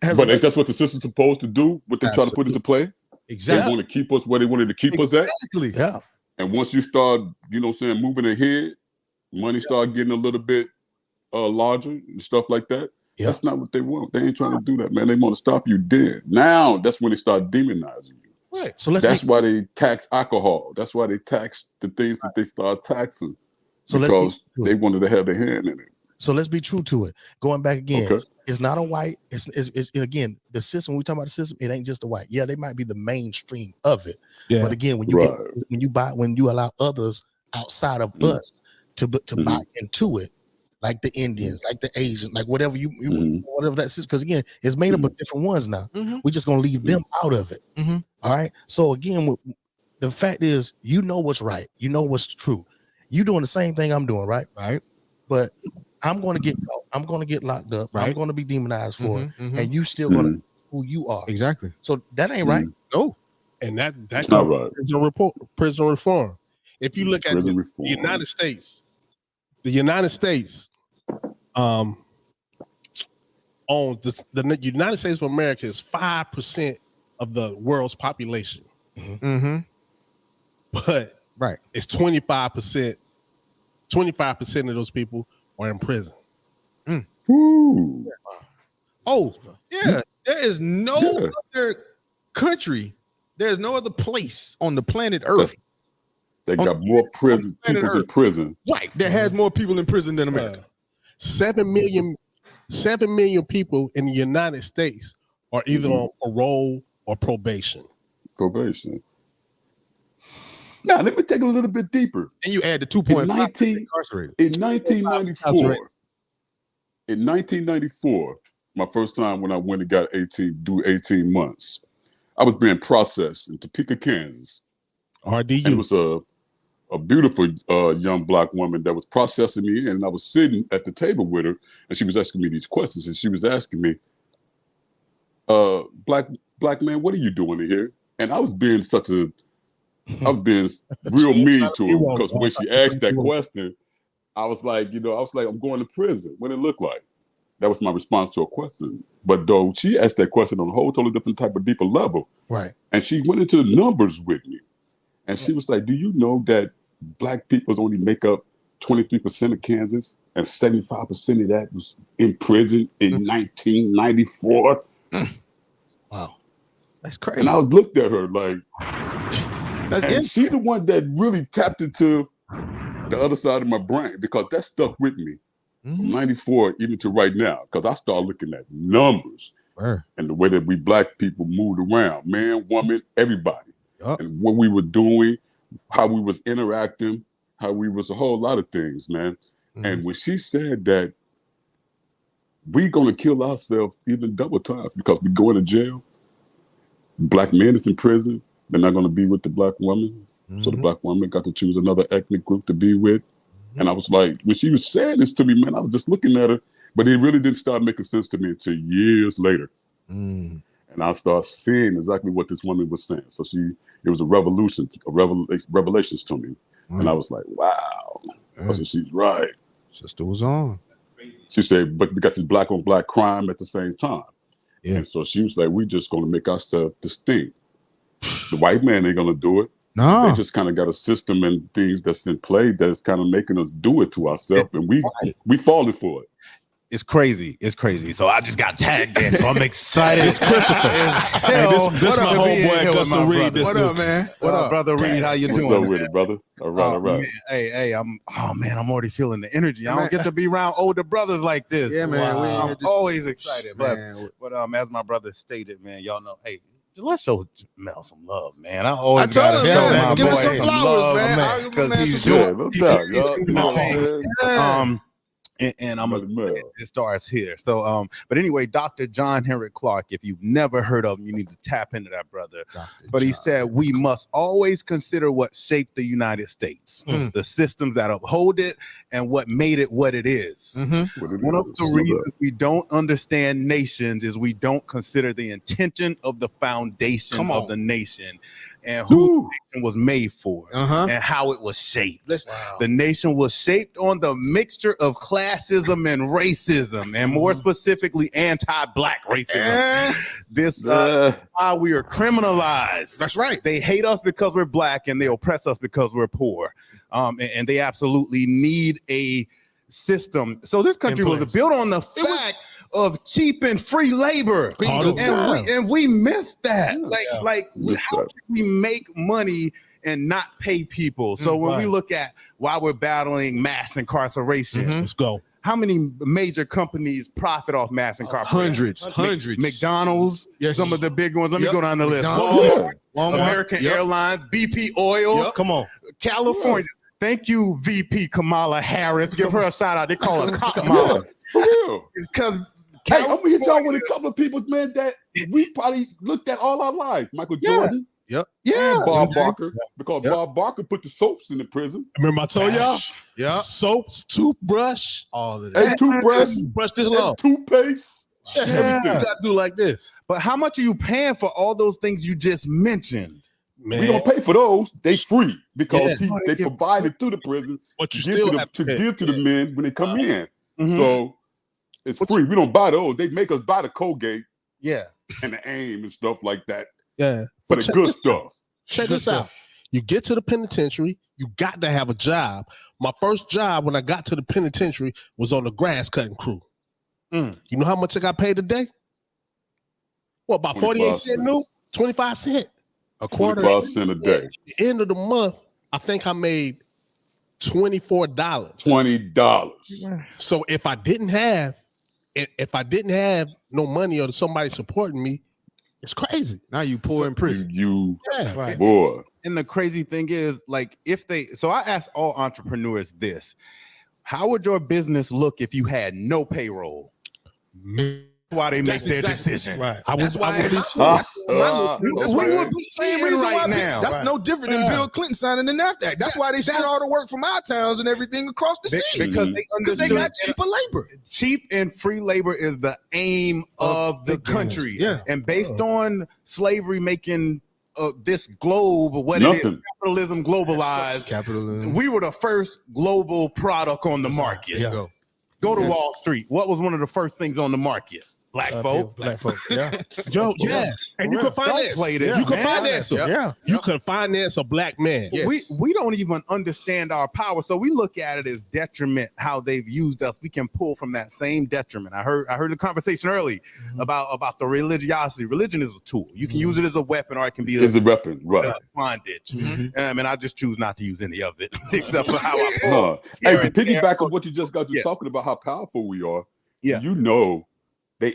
as But ain't that's what the system's supposed to do? What they try to put into play? Exactly. They want to keep us where they wanted to keep us at. Exactly. Yeah. And once you start, you know what I'm saying, moving ahead, money start getting a little bit larger and stuff like that. Yeah. That's not what they want. They ain't trying to do that, man. They want to stop you dead. Now that's when they start demonizing you. Right. So that's why they tax alcohol. That's why they tax the things that they start taxing. So because they wanted to have their hand in it. So let's be true to it. Going back again, Okay. it's not a white. It's again, the system. When we talk about the system, it ain't just a white. Yeah, they might be the mainstream of it. Yeah. But again, when you allow others outside of us to buy into it, like the Indians, like the Asians, like whatever whatever that is, because again, it's made up of different ones now. We're just gonna leave them out of it. All right. So again, the fact is, you know what's right, you know what's true. You doing the same thing I'm doing, right? Right. But I'm gonna get caught. I'm gonna get locked up. Right. I'm gonna be demonized for it, and you still gonna be who you are. Exactly. So that ain't right. No. And that's not right. Prison reform. If you look at Prison the reform. United States, on the United States of America is 5% of the world's population, but Right. it's 25%. 25% of those people are in prison. Ooh. Oh, yeah. There is no other country, there's no other place on the planet Earth. They got more prison people in prison. Right. That has more people in prison than America. 7 million people in the United States are either on parole or probation. Probation. Now, let me take a little bit deeper. And you add the 2.5 incarcerated. In 1994, my first time when I went and got 18 months, I was being processed in Topeka, Kansas. RDU. And it was a beautiful young black woman that was processing me in, and I was sitting at the table with her, and she was asking me these questions, and she was asking me, black man, what are you doing in here? And I was being real mean to her, because when she asked that question, I was like, I'm going to prison. What it look like? That was my response to a question. But though she asked that question on a whole totally different type of deeper level. Right. And she went into the numbers with me. And she was like, do you know that black people only make up 23% of Kansas, and 75% of that was in prison in 1994? Wow. That's crazy. And I was looked at her like, and she the one that really tapped into the other side of my brain, because that stuck with me from 94 even to right now, because I started looking at numbers and the way that we black people moved around, man, woman, everybody, and what we were doing, how we was interacting, how we was a whole lot of things, man. And when she said that we gonna kill ourselves even double times because we going to jail, black men is in prison, they're not gonna be with the black woman. So the black woman got to choose another ethnic group to be with. And I was like, when she was saying this to me, man, I was just looking at her, but it really didn't start making sense to me until years later. And I started seeing exactly what this woman was saying. So it was a revelations to me. And I was like, wow. I said, she's right. Sister was on. She said, but we got this black on black crime at the same time. Yeah. And so she was like, we just gonna make ourselves distinct. The white man ain't gonna do it. No, they just kind of got a system and things that's in play that's kind of making us do it to ourselves, and we falling for it. It's crazy. It's crazy. So I just got tagged in, so I'm excited. It's Christopher. Hey, this my homeboy, Gus Reed. What up, man? What up, brother Reed? How you doing? What's up with it, brother? All right, all right. Man. Hey, I'm already feeling the energy. I don't get to be around older brothers like this. Yeah, man. Wow. I'm always excited, man. But as my brother stated, man, y'all know, hey, let's show Mel some love, man. I always gotta show my give boy some flowers, man. because he's no doubt, and I'm it starts here. So but anyway, Dr. John Henrik Clarke, if you've never heard of him, you need to tap into that, brother. But he said we must always consider what shaped the United States, the systems that uphold it, and what made it what it is. One of the reasons we don't understand nations is we don't consider the intention of the foundation of the nation and who the nation was made for and how it was shaped. The nation was shaped on the mixture of classism and racism, and more specifically anti-black racism. This is why we are criminalized. That's right. They hate us because we're black, and they oppress us because we're poor. And they absolutely need a system. So this country was built on the fact of cheap and free labor, and we missed that. How can we make money and not pay people? So when we look at why we're battling mass incarceration, let's go. How many major companies profit off mass incarceration? Hundreds. McDonald's, some of the big ones. Let me go down the list. Walmart. American Airlines, BP Oil. Come on. California. Thank you, VP Kamala Harris. Give her a shout out. They call her Kamala. For real. Because I'm gonna hit y'all with a couple of people, man, that we probably looked at all our life. Michael Jordan. Yeah. Bob Barker. Because Bob Barker put the soaps in the prison. Remember I told y'all? Yeah. Soaps, toothbrush, all of that. And toothbrush, this long. toothpaste. Everything. You gotta do like this. But how much are you paying for all those things you just mentioned? Man. We don't pay for those. They free because they provided to the prison, but you still give to the men when they come in. So it's free. We don't buy those. They make us buy the Colgate, and the AIM and stuff like that. Yeah, for the good stuff. Check this out. You get to the penitentiary, you got to have a job. My first job when I got to the penitentiary was on the grass cutting crew. You know how much I got paid a day? What, about 48 cents new? 25 cents. A quarter. 25 cents a day. At the end of the month, I think I made $24. $20. So if I didn't have no money or somebody supporting me, it's crazy. Now you poor in prison. Boy. And the crazy thing is, like, so I ask all entrepreneurs this: how would your business look if you had no payroll? why they make their decision. Right. That's why we would be same reason right now. That's no different than Bill Clinton signing the NAFTA. That's why they sent all the work from our towns and everything across the sea. Because they got cheaper labor. Cheap and free labor is the aim of the country. Yeah. And based on slavery making this globe, what it is, capitalism globalized, we were the first global product on the market. Yeah. Go to Wall Street. What was one of the first things on the market? Black folk. Black folk. Yeah. Yo, yeah. And you can finance. You can finance them. Yeah. You can finance a black man. Yes. We don't even understand our power. So we look at it as detriment, how they've used us. We can pull from that same detriment. I heard the conversation early about the religiosity. Religion is a tool. You can use it as a weapon, or it can be a weapon, right? Bondage. And I just choose not to use any of it, except for how I pull. Hey, to piggyback on what you just got to talking about, how powerful we are. Yeah. You know, they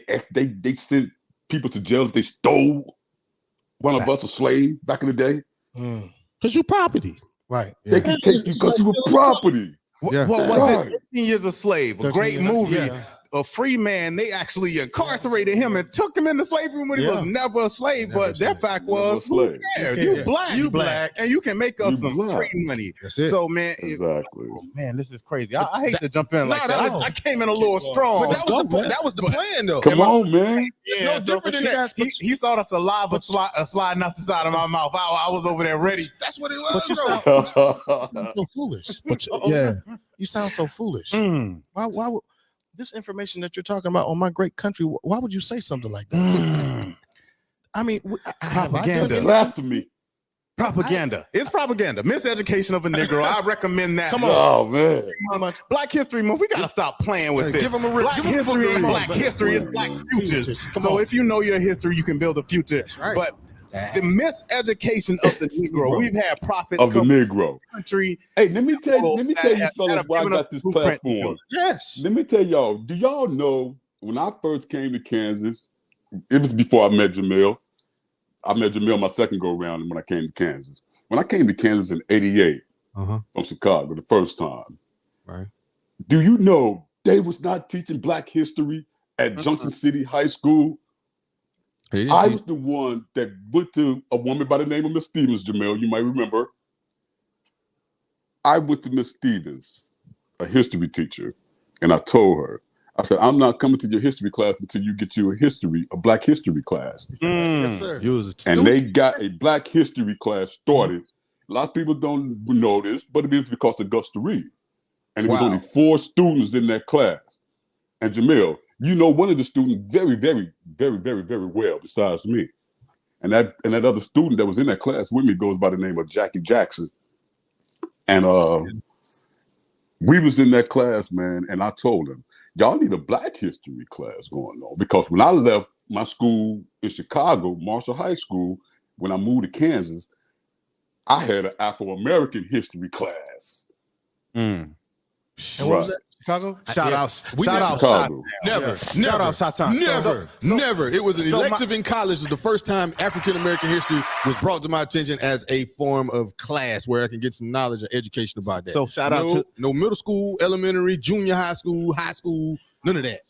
sent people to jail if they stole one of us, a slave, back in the day. Because you're property. Right. They can take you because you were property. Well, was it 13 Years a Slave? A great movie. Yeah. A free man, they actually incarcerated him and took him into slavery when he was never a slave. But their fact was, who cares? You black, and you can make us some free money. That's it. So, man, man, this is crazy. I hate to jump in like that. I came in a little strong. But that was the plan, though. Come on, man. It's no different than that. He saw the saliva sliding out the side of my mouth. I was over there ready. That's what it was. But you sound so foolish. You sound so foolish. Why would this information that you're talking about on my great country? Why would you say something like that? I mean, propaganda. Blasphemy. Propaganda. It's propaganda. Miseducation of a Negro. I recommend that. Come on. Oh, man. Black History Month. We got to stop playing with this. Give them a Black history is black history. It's black futures. So if you know your history, you can build a future. Right. But the miseducation of the Negro. We've had prophets of the Negro. Country. Hey, let me tell you fellas, why I got this platform. Yes. Let me tell y'all, do y'all know when I first came to Kansas, it was before I met Jamil. I met Jamil my second go round when I came to Kansas. When I came to Kansas in '88 from Chicago the first time, right? Do you know they was not teaching Black history at Junction City High School? I was the one that went to a woman by the name of Miss Stevens, Jamil, you might remember. I went to Miss Stevens, a history teacher, and I told her, I said, I'm not coming to your history class until you get you a Black history class. Yes, sir. And they got a Black history class started. A lot of people don't know this, but it is because of Gus to Reed. And there was only 4 students in that class. And Jamil, you know one of the students very, very, very, very, very well besides me. And that other student that was in that class with me goes by the name of Jackie Jackson. And we was in that class, man, and I told him, y'all need a Black history class going on. Because when I left my school in Chicago, Marshall High School, when I moved to Kansas, I had an Afro-American history class. And what was that? Chicago? Shout out Chicago. Never. Shout out Shot-Town. Never. It was an elective in college. It was the first time African American history was brought to my attention as a form of class where I can get some knowledge and education about that. So shout out to no middle school, elementary, junior high school, none of that.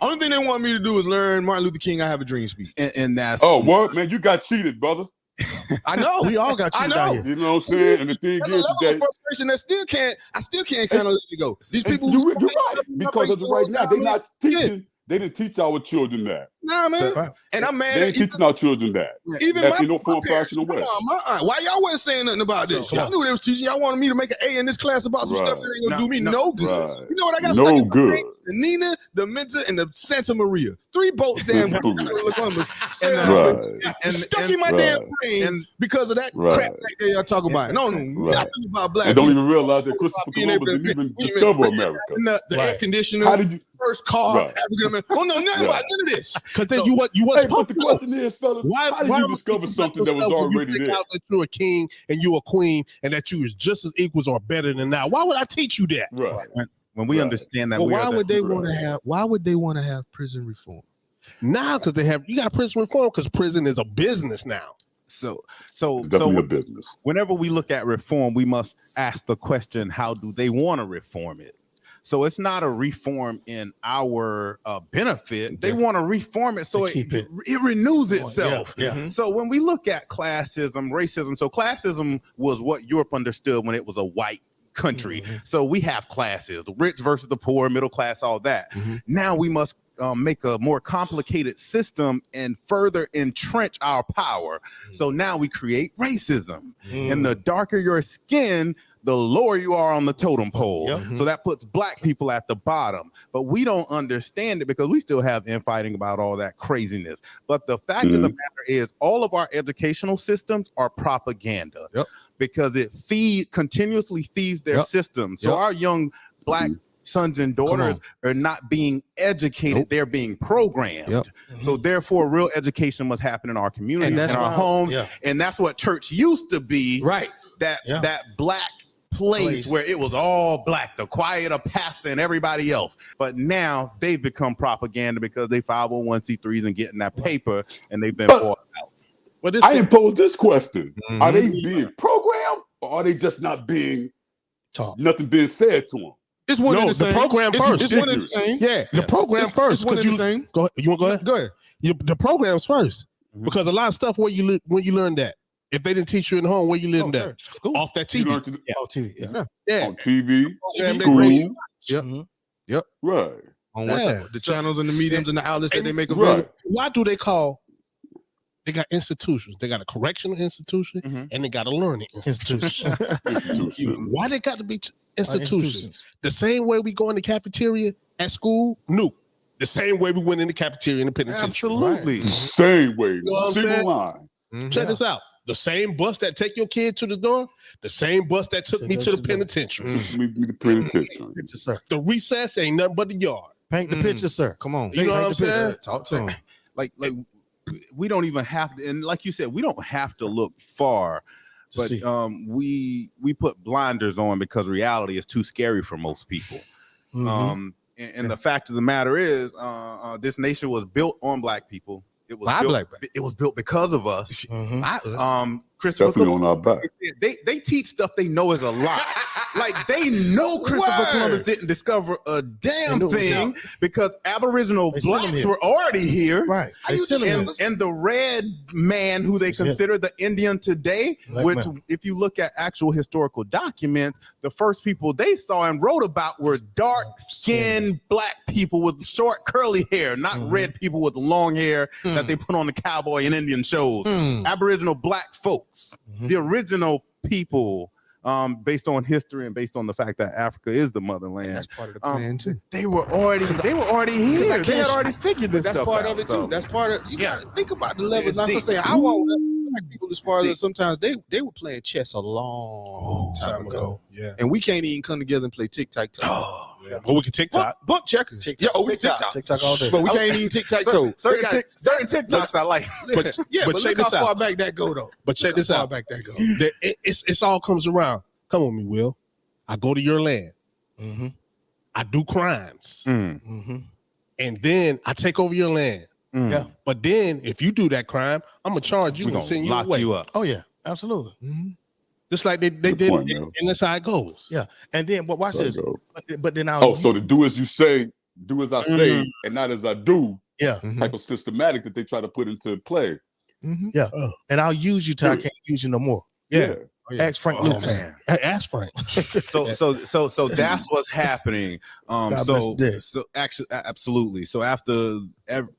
Only thing they want me to do is learn Martin Luther King, I Have a Dream speech. And that's what, man, you got cheated, brother. I know. We all got cheated out here. You know what I'm saying? And the thing is that frustration that I still can't kind of let it go. These people you're right, because of right now, they're not teaching. They didn't teach our children that. Nah, man. And I'm mad. They ain't teaching our children that. Even my form, fashion, or way. Why y'all wasn't saying nothing about this? Y'all knew they was teaching. Y'all wanted me to make an A in this class about some stuff that ain't gonna do me no good. Right. You know what I got? No good. The Nina, the Minta, and the Santa Maria. 3 boats damn and stuck in my damn brain because of that crap that y'all talk about. No, nothing about black. And don't even realize that Christopher Columbus didn't even discover America. The air conditioner. How did you? First car, African American. Oh no, nothing about none of this. Because then you was but the question is, fellas, how did you discover something that was already there? Out that you're a king and you're a queen and that you was just as equals or better than now. Why would I teach you that? Right. When we understand that, why would they want to have prison reform? Now, because you got prison reform because prison is a business now. So it's definitely a business. Whenever we look at reform, we must ask the question: how do they want to reform it? So it's not a reform in our benefit. They want to reform it so it renews itself. So when we look at classism, racism, so classism was what Europe understood when it was a white country. So we have classes, the rich versus the poor, middle class, all that. Now we must make a more complicated system and further entrench our power. So now we create racism. And the darker your skin, the lower you are on the totem pole. So that puts black people at the bottom. But we don't understand it because we still have infighting about all that craziness. But the fact of the matter is all of our educational systems are propaganda because it continuously feeds their system. So our young black sons and daughters are not being educated, they're being programmed. So therefore real education must happen in our community, in our home. And that's what church used to be. That black place where it was all black, the choir, a pastor, and everybody else. But now they've become propaganda because they 501c3s and getting that paper, and they've been bought out. But I impose this question: are they being programmed, or are they just not being taught? Nothing being said to them. It's one of the program first. It's one of the same. Yeah, the program first. It's one of the same. Go ahead. You want to go ahead? Go ahead. The program's first because a lot of stuff when you learn that. If they didn't teach you in home, where you learn that? School. Off that TV. TV. On TV, school. Yep. Right. On the channels and the mediums and the outlets that they make available. Why do they call? They got institutions. They got a correctional institution and they got a learning institution. Why they got to be institutions? The same way we go in the cafeteria at school, the same way we went in the cafeteria in the penitentiary. Absolutely. The same way. You know what I'm Single saying? line. Check this out. The same bus that take your kid to the door, the same bus that took me to the penitentiary. The penitentiary. The recess ain't nothing but the yard. Paint the picture, sir. Come on. You know what I'm saying? Talk to them. Like we don't even have to, and like you said, we don't have to look far. But we put blinders on because reality is too scary for most people. And the fact of the matter is, this nation was built on black people. It was built because of us. Definitely on our back. They teach stuff they know is a lie. Like they know Christopher Columbus didn't discover a damn thing because Aboriginal blacks were already here. Right. And the red man who they consider the Indian today, which if you look at actual historical documents, the first people they saw and wrote about were dark-skinned black people with short curly hair, not red people with long hair that they put on the cowboy and Indian shows. Aboriginal black folks. The original people, based on history and based on the fact that Africa is the motherland. That's part of the plan too. They were already here. They had already figured this That's stuff part out, of it so. too. That's part of. You gotta think about the levels. It's Not to deep. say I want black people as far as sometimes they were playing chess a long time ago. Yeah, and we can't even come together and play tic-tac-toe. But we can TikTok. Book checkers. We can TikTok all day. But we can't even tic-tac-toe. Certain TikToks I like. But But check look this how far out. back that go though. But check this out. Back that go. It's all comes around. Come on, me, Will. I go to your land. I do crimes. And then I take over your land. Yeah. But then if you do that crime, I'm gonna charge you We're and send gonna you lock away. you up. Oh yeah, absolutely. Just like they did, point, and that's how it goes. Yeah, and then but watch this. But then so to do as you say, do as I say, and not as I do. Yeah, type of systematic that they try to put into play. Yeah, and I'll use you till I can't use you no more. Yeah. Ask Frank Lucas. Man. Ask Frank. So that's what's happening. So actually, absolutely. So after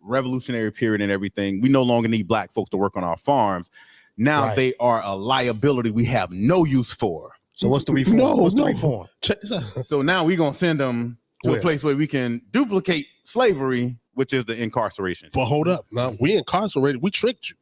revolutionary period and everything, we no longer need black folks to work on our farms. Now they are a liability we have no use for. So what's the reform? What's the reform? Check this out. So now we're gonna send them to a place where we can duplicate slavery, which is the incarceration. But hold up. Now we incarcerated, we tricked you.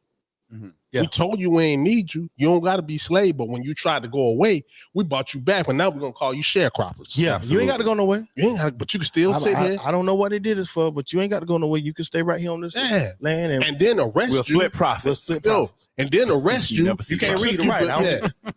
We told you we ain't need you. You don't gotta be slave, but when you tried to go away, we brought you back. But now we're gonna call you sharecroppers. Yeah, you ain't got to go nowhere. You ain't got, but you can still sit here. I don't know what they did this for, but you ain't got to go nowhere. You can stay right here on this land and then arrest we'll you. Split profits. And then arrest you. You can't read it right.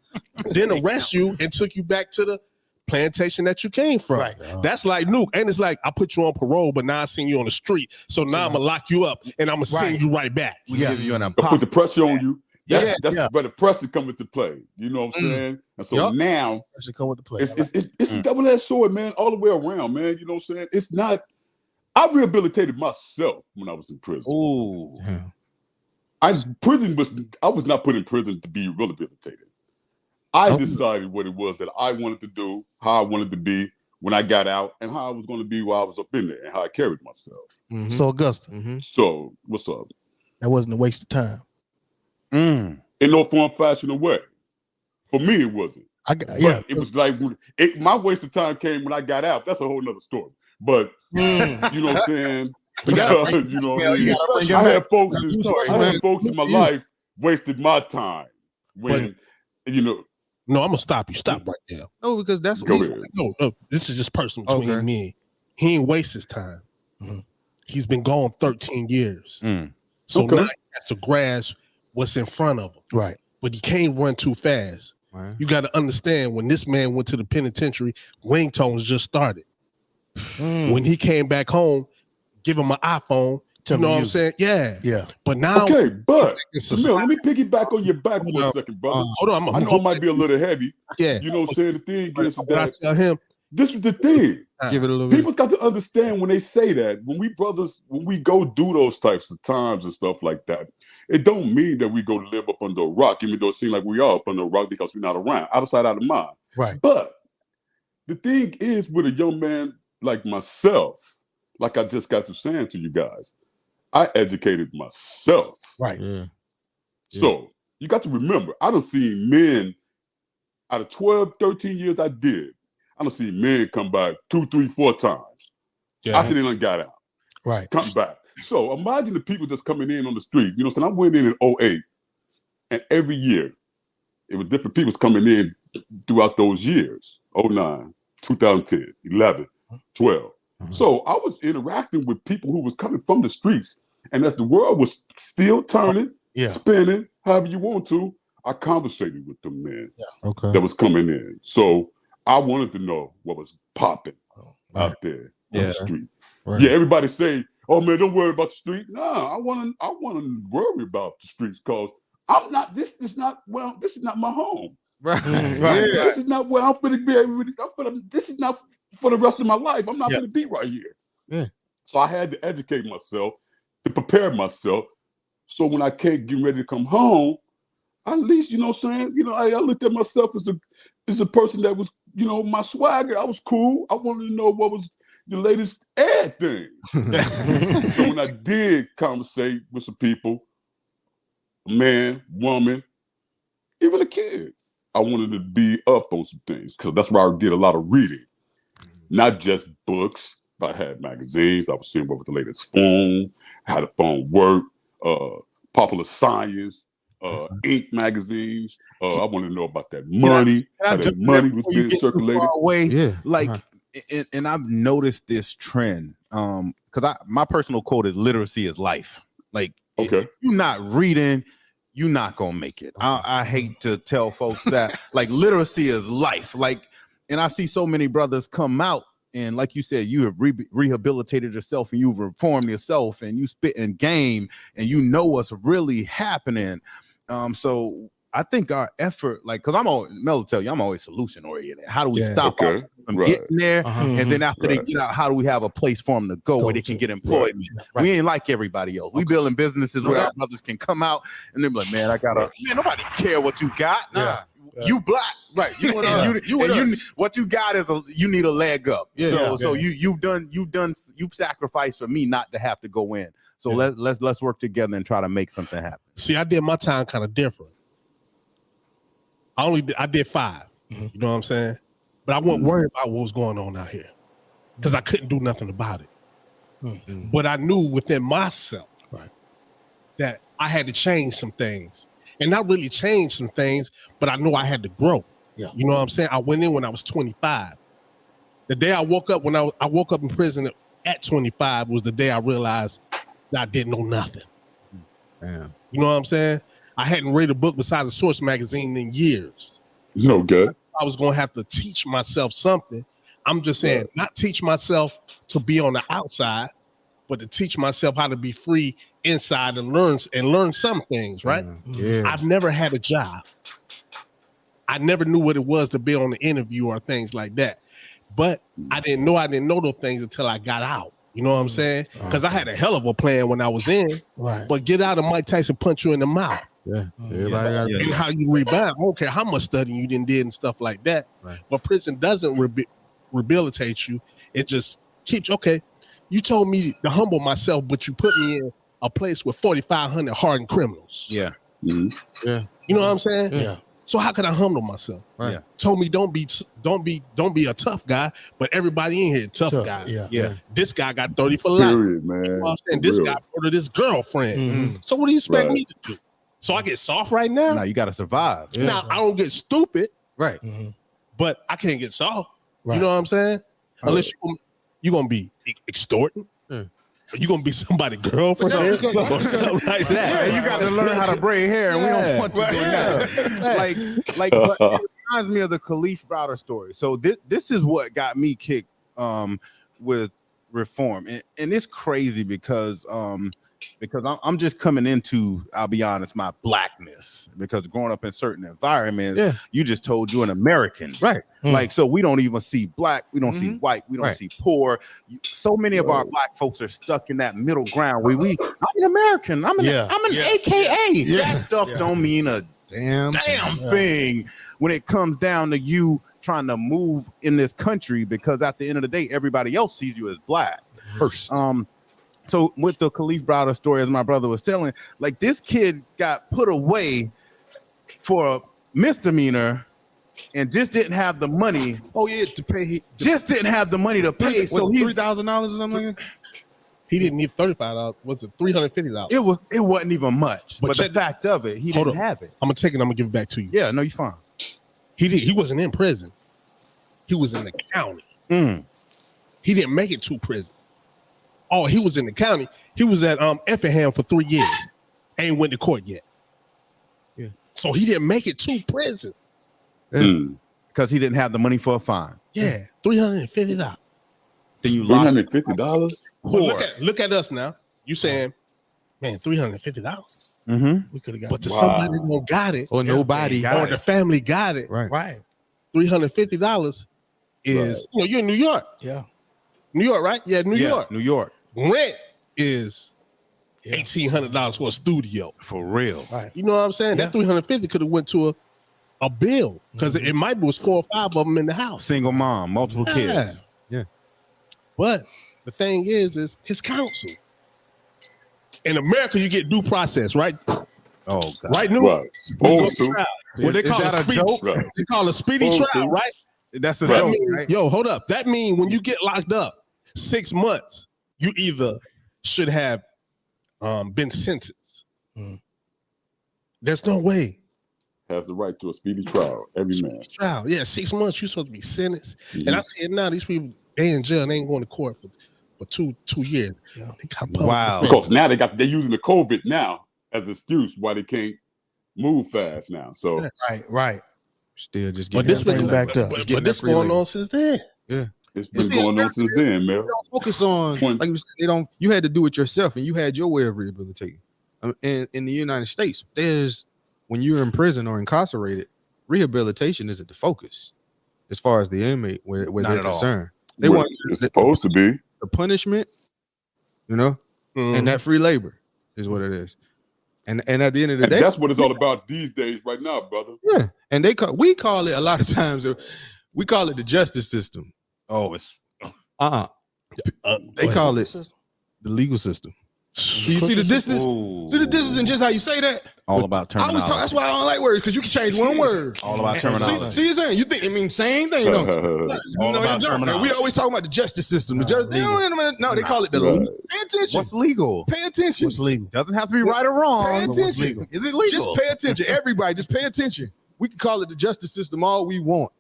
Then arrest you and took you back to the plantation that you came from. Right. That's like Nuke. And it's like I put you on parole, but now I seen you on the street. So now I'm gonna lock you up and I'm gonna send you right back. We give you an Put the pressure on you That's where the pressure come into play. You know what I'm saying? And so now pressure come with the play. It's a double-edged sword, man, all the way around, man. You know what I'm saying? It's not. I rehabilitated myself when I was in prison. Ooh. I was not put in prison to be rehabilitated. I decided what it was that I wanted to do, how I wanted to be when I got out, and how I was going to be while I was up in there, and how I carried myself. So Augusta, so what's up? That wasn't a waste of time. In no form, fashion, or way. For me, it wasn't. It was like my waste of time came when I got out. That's a whole nother story. But you know what I'm saying? Because, you know what I mean? I had folks in my life wasted my time when, you know. No, I'm gonna stop you. Stop right there. No, because that's no. This is just personal between me. He ain't waste his time. He's been gone 13 years. So now he has to grasp what's in front of him. Right. But he can't run too fast. Right. You got to understand, when this man went to the penitentiary, ringtones just started. When he came back home, give him an iPhone. You know what I'm saying? Yeah. But now, but Jamil, let me piggyback on your back for a second, brother. Hold on, I know I might be a little heavy. Yeah. You know what I'm saying? The thing is I tell him, this is the thing. Give it a little People got to understand when they say that, when we go do those types of times and stuff like that, it don't mean that we go live up under a rock, even though it seems like we are up under a rock because we're not around. Out of sight, out of mind. Right. But the thing is, with a young man like myself, like I just got to saying to you guys, I educated myself. Right. So you got to remember, I done seen men out of 12, 13 years I did. I done seen men come back 2, 3, 4 times after they done got out. Right. Come back. So imagine the people that's coming in on the street. You know what I'm saying? I went in 2008, and every year it was different people coming in throughout those years. 2009, 2010, 11, 12. So I was interacting with people who was coming from the streets. And as the world was still turning, spinning, however you want to, I conversated with them men that was coming in. So I wanted to know what was popping out there on the street. Yeah, everybody say, "Oh man, don't worry about the street." No, I want to worry about the streets because I'm not. This is not my home. Right. This is not where I'm going to be. This is not for the rest of my life. I'm not going to be right here. Yeah. So I had to educate myself, to prepare myself, so when I can't get ready to come home, at least, you know what I'm saying? You know, I looked at myself as a person that was, you know, my swagger. I was cool. I wanted to know what was the latest ad thing. So when I did conversate with some people, man, woman, even a kid, I wanted to be up on some things because that's where I did a lot of reading, not just books. I had magazines. I was seeing what was the latest phone, how the phone worked, popular science, ink magazines. I wanted to know about that money, how that money was being circulated. And I've noticed this trend because my personal quote is "literacy is life." Like, if you're not reading, you're not gonna make it. I hate to tell folks that. Like, literacy is life. Like, and I see so many brothers come out. And like you said, you have rehabilitated yourself and you've reformed yourself and you spit in game and you know what's really happening. So I think our effort, like, because Mel will tell you, I'm always solution oriented. How do we stop them from getting there? And then after they get out, how do we have a place for them to go where they can get employment? We ain't like everybody else. We building businesses where our brothers can come out and they're like, man, nobody care what you got. Nah. You black, right? What you got is you need a leg up. So you've sacrificed for me not to have to go in. So let's work together and try to make something happen. See, I did my time kind of different. I did 5. You know what I'm saying? But I wasn't worried about what was going on out here because I couldn't do nothing about it. But I knew within myself that I had to change some things. And not really change some things, but I knew I had to grow. You know what I'm saying? I went in when I was 25. The day I woke up, when I woke up in prison at 25 was the day I realized that I didn't know nothing. Damn. You know what I'm saying? I hadn't read a book besides a Source magazine in years. No good. I was going to have to teach myself something. I'm just saying, not teach myself to be on the outside, but to teach myself how to be free inside and learn some things, right? Yeah. I've never had a job. I never knew what it was to be on the interview or things like that. But I didn't know those things until I got out. You know what I'm saying? Because I had a hell of a plan when I was in. Right. But get out of Mike Tyson punch you in the mouth. Yeah. Everybody got And how you rebound. I don't care how much studying you did and stuff like that. Right. But prison doesn't rehabilitate you. It just keeps, okay, you told me to humble myself, but you put me in a place with 4,500 hardened criminals. Yeah. Mm-hmm. Yeah. You know what I'm saying? Yeah. So how can I humble myself? Right. Yeah. Told me don't be a tough guy, but everybody in here tough guy. Yeah. This guy got 30 for life. Period, man. You know what I'm saying? This guy murdered his girlfriend. Mm-hmm. So what do you expect me to do? So I get soft right now? Now you got to survive. Yeah. Now I don't get stupid, Right. Mm-hmm. but I can't get soft. Right. You know what I'm saying? Unless you're going to be extorting. You're going to be somebody's girlfriend or something like that. Yeah, you got to learn how to braid hair, and we don't want you doing that. Like, but it reminds me of the Khalif Browder story. So this is what got me kicked with reform, and it's crazy because I'm just coming into, I'll be honest, my blackness, because growing up in certain environments, you just told you're an American, right? Like, so we don't even see black, we don't see white, we don't see poor. So many of our black folks are stuck in that middle ground where I'm an American, I'm an AKA. That stuff don't mean a damn thing when it comes down to you trying to move in this country, because at the end of the day, everybody else sees you as black first. So with the Khalif Browder story, as my brother was telling, like, this kid got put away for a misdemeanor and just didn't have the money. Oh yeah, to pay. Just didn't have the money to pay. So he's $3,000 or something like that. He didn't need $35. Was it $350? It wasn't even much. But the fact of it, he didn't have it. I'm gonna take it. I'm gonna give it back to you. Yeah, no, you're fine. He wasn't in prison. He was in the county. He didn't make it to prison. Oh, he was in the county. He was at Effingham for 3 years. Ain't went to court yet. Yeah. So he didn't make it to prison. Because he didn't have the money for a fine. Yeah, $350. Then you $350. Well, look at us now. You saying, man, $350. We could have got But to somebody who got it, or nobody, or the family got it, right. $350 is, you're in New York. Yeah. New York, right? Yeah, New York. New York. Rent is $1,800 for a studio. For real. Right. You know what I'm saying? That $350 could have went to a bill, because it might be 4 or 5 of them in the house. Single mom, multiple kids. Yeah. But the thing is his counsel. In America, you get due process, right? Oh, God. Right, New Supposed to. What they call a speedy, they call a speedy trial, right? That's a That joke, mean, right? Yo, hold up. That means when you get locked up 6 months, you either should have been sentenced. There's no way. Has the right to a speedy trial. Every man. Trial, yeah, 6 months. You're supposed to be sentenced. And I see it now. These people, they in jail. They ain't going to court for two years. Yeah. Wow. Because now they're using the COVID now as an excuse why they can't move fast now. So Right. Still just But getting this been backed up. But this going on since then. Yeah. it's been going on since then, man. Don't focus on like you said, you had to do it yourself, and you had your way of rehabilitating. In the United States, when you're in prison or incarcerated, rehabilitation isn't the focus as far as the inmate where they're concerned. They want it's supposed to be the punishment, and that free labor is what it is. And at the end of the day, that's what it's all about these days, right now, brother. Yeah, and we call it a lot of times. We call it the justice system. Oh, it's they call it the legal system. So you see the distance? See the distance in just how you say that? All about terminology. That's why I don't like words, because you can change one word. All about terminology. See you're saying? You think it means same thing? All about terminology. We always talk about the justice system. They call it the legal. Pay attention. What's legal? Pay attention. What's legal? Doesn't have to be right or wrong. Pay attention. Legal? Is it legal? Just pay attention. Everybody, just pay attention. We can call it the justice system all we want.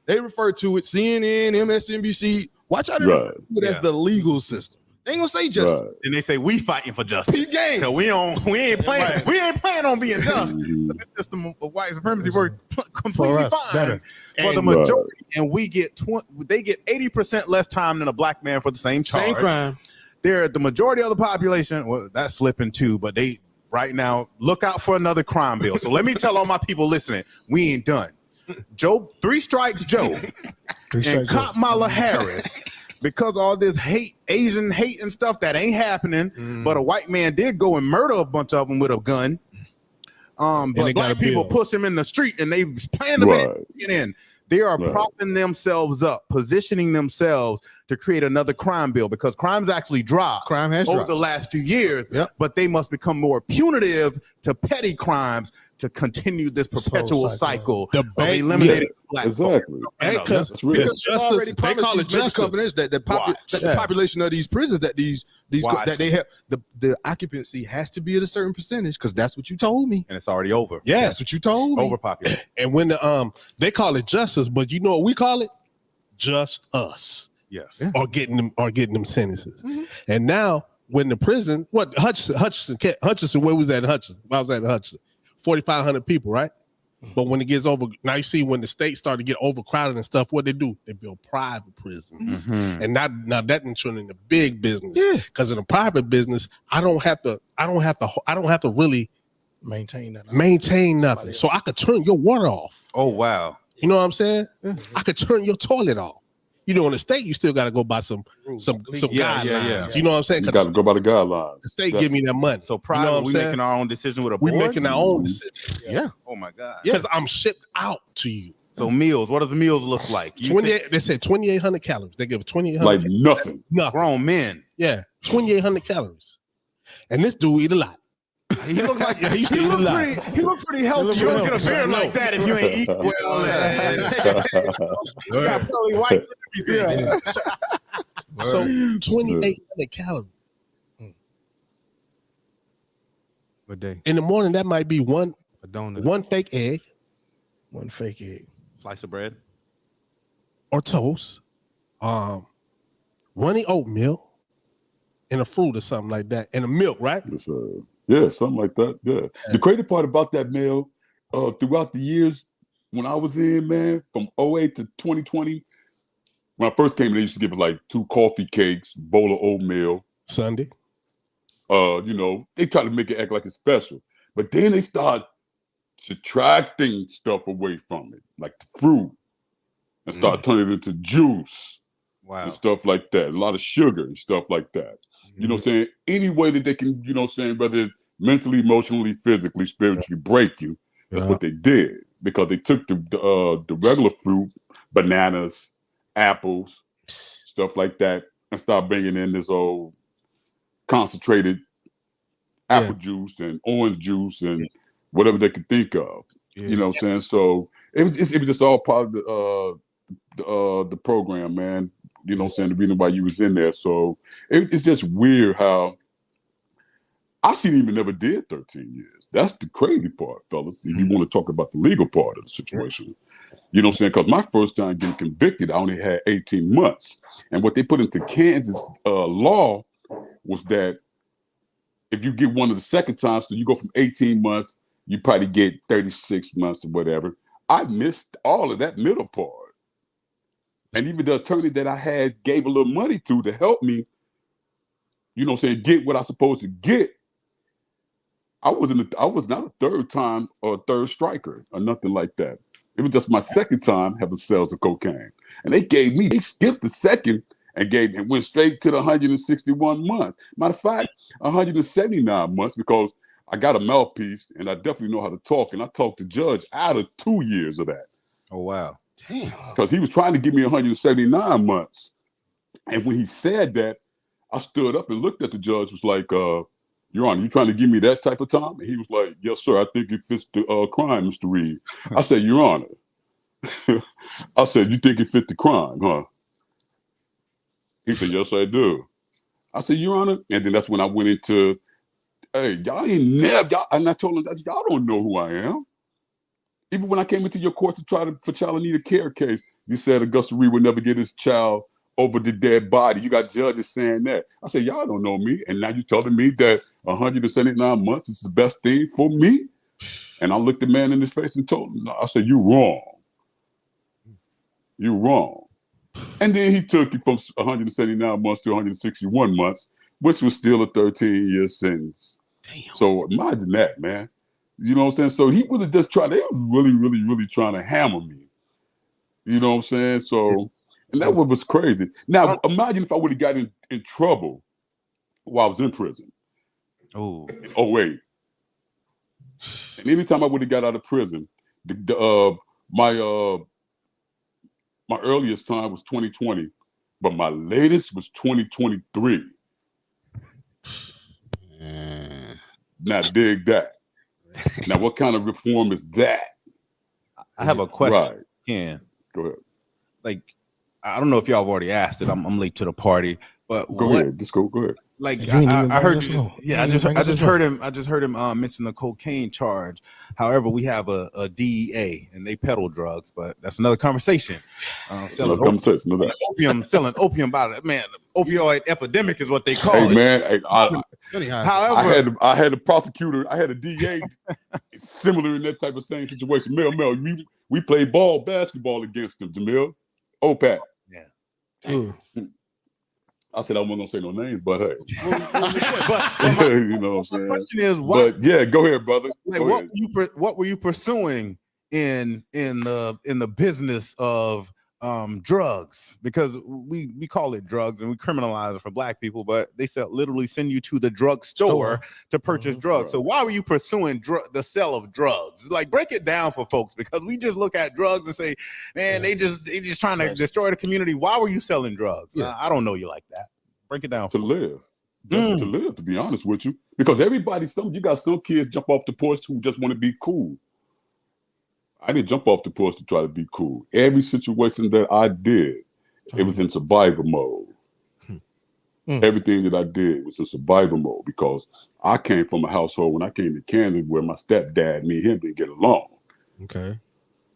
They refer to it, CNN, MSNBC. Watch how they refer to it as the legal system. They ain't gonna say justice. And they say we fighting for justice. Peace game. We ain't playing on being just. But this system of white supremacy works completely fine for the majority, and they get 80% less time than a black man for the same charge. Same crime. they're the majority of the population. Well, that's slipping too, but they right now look out for another crime bill. So let me tell all my people listening, we ain't done. Joe, 3 strikes Joe, and Kamala Harris. Because all this hate, Asian hate and stuff, that ain't happening. But a white man did go and murder a bunch of them with a gun. But black people push him in the street and they plan to get in. They are propping themselves up, positioning themselves to create another crime bill because crime's actually dropped. Crime has over dropped the last few years, but they must become more punitive to petty crimes to continue this perpetual cycle of eliminating black exactly. Because already they call it justice companies that the population of these prisons that that they have the occupancy has to be at a certain percentage because that's what you told me, and it's already over. Yeah, that's what you told me. Overpopulated. And when the they call it justice, but you know what we call it? Just us. Yes. Or getting them sentences. And now when the prison, what Hutchinson, where was that in Hutchinson? I was at Hutchinson. 4,500 people, right? But when it gets over, now you see when the state started to get overcrowded and stuff, what they do? They build private prisons, and now that didn't turn into big business. Because in a private business, I don't have to really maintain nothing. So I could turn your water off. Oh wow! You know what I'm saying? I could turn your toilet off. You know, in the state, you still got to go by some guidelines. You know what I'm saying? You got to go by the guidelines. The state give me that money. So private, you know we making our own decision with a board? board? We making our own decision. Yeah. Oh my God. Because I'm shipped out to you. So meals, what does the meals look like? 28. They said 2,800 calories. They give 2,800. Like nothing. Grown men. Yeah, 2,800 calories. And this dude eat a lot. He looked like he looked pretty healthy. You don't get a beard like that if you ain't eating well. Got probably white. So 2,800 calories. A day. In the morning, that might be a donut, one fake egg, slice of bread, or toast, runny oatmeal, and a fruit or something like that, and a milk, right? Yeah, something like that. Yeah. The crazy part about that meal, throughout the years when I was in, man, from 08 to 2020, when I first came in, they used to give us like 2 coffee cakes, bowl of oatmeal. Sunday. You know, they try to make it act like it's special. But then they start subtracting stuff away from it, like the fruit, and start turning it into juice. Wow. And stuff like that. A lot of sugar and stuff like that. You know what I'm saying? Any way that they can, you know what I'm saying, whether it's mentally, emotionally, physically, spiritually break you, that's what they did. Because they took the regular fruit, bananas, apples, stuff like that, and start bringing in this old concentrated apple juice and orange juice and whatever they could think of. You know what I'm saying? So it was just all part of the program, man. You know what I'm saying? The reason why you was in there. So it's just weird how I seen even never did 13 years. That's the crazy part, fellas. If you want to talk about the legal part of the situation. You know what I'm saying? Because my first time getting convicted, I only had 18 months. And what they put into Kansas law was that if you get one of the second times, so you go from 18 months, you probably get 36 months or whatever. I missed all of that middle part. And even the attorney that I had gave a little money to help me, you know what I'm saying, get what I supposed to get. I was not a third time or a third striker or nothing like that. It was just my second time having sales of cocaine. And they skipped the second and went straight to the 161 months. Matter of fact, 179 months because I got a mouthpiece and I definitely know how to talk. And I talked the judge out of 2 years of that. Oh, wow. Damn. Because he was trying to give me 179 months. And when he said that, I stood up and looked at the judge, was like, Your Honor, you trying to give me that type of time? And he was like, yes, sir, I think it fits the crime, Mr. Reed. I said, Your Honor. I said, you think it fits the crime, huh? He said, yes, I do. I said, Your Honor. And then that's when I went into, hey, y'all ain't never, and I told him, y'all don't know who I am. Even when I came into your court for child in need of care case, you said Augusta Reed would never get his child over the dead body. You got judges saying that. I said, y'all don't know me. And now you're telling me that 179 months is the best thing for me? And I looked the man in his face and told him, I said, you're wrong. You're wrong. And then he took it from 179 months to 161 months, which was still a 13-year sentence. Damn. So imagine that, man. You know what I'm saying? So he was just trying. They were really, really, really trying to hammer me. You know what I'm saying? So, and that was crazy. Now, imagine if I would have gotten in trouble while I was in prison. Oh, wait. And anytime I would have got out of prison, my earliest time was 2020, but my latest was 2023. Now dig that. Now what kind of reform is that? I have a question. Right. Ken. Go ahead. Like, I don't know if y'all have already asked it. I'm late to the party, but go ahead. Just go ahead. Like I heard, I just heard him mention the cocaine charge. However, we have a DEA and they peddle drugs, but that's another conversation. Selling opium by it, man. Opioid epidemic is what they call it. Hey man, however, I had a prosecutor, I had a DA similar in that type of same situation. Mel, we played basketball against them, Jamil. OPAC. Yeah. I said I wasn't gonna say no names, but hey, you know what I'm saying. The question is, but yeah, go ahead, brother. What were you pursuing in the business of drugs? Because we call it drugs and we criminalize it for Black people, but they literally send you to the drug store to purchase drugs. Right. So why were you pursuing the sale of drugs? Like, break it down for folks, because we just look at drugs and say, man, they just trying to destroy the community. Why were you selling drugs? I don't know you like that. Break it down. To live. To live, to be honest with you. Because you got some kids jump off the porch who just want to be cool. I didn't jump off the porch to try to be cool. Every situation that I did, it was in survival mode. Everything that I did was in survival mode, because I came from a household when I came to Kansas where my stepdad, me and him didn't get along. Okay.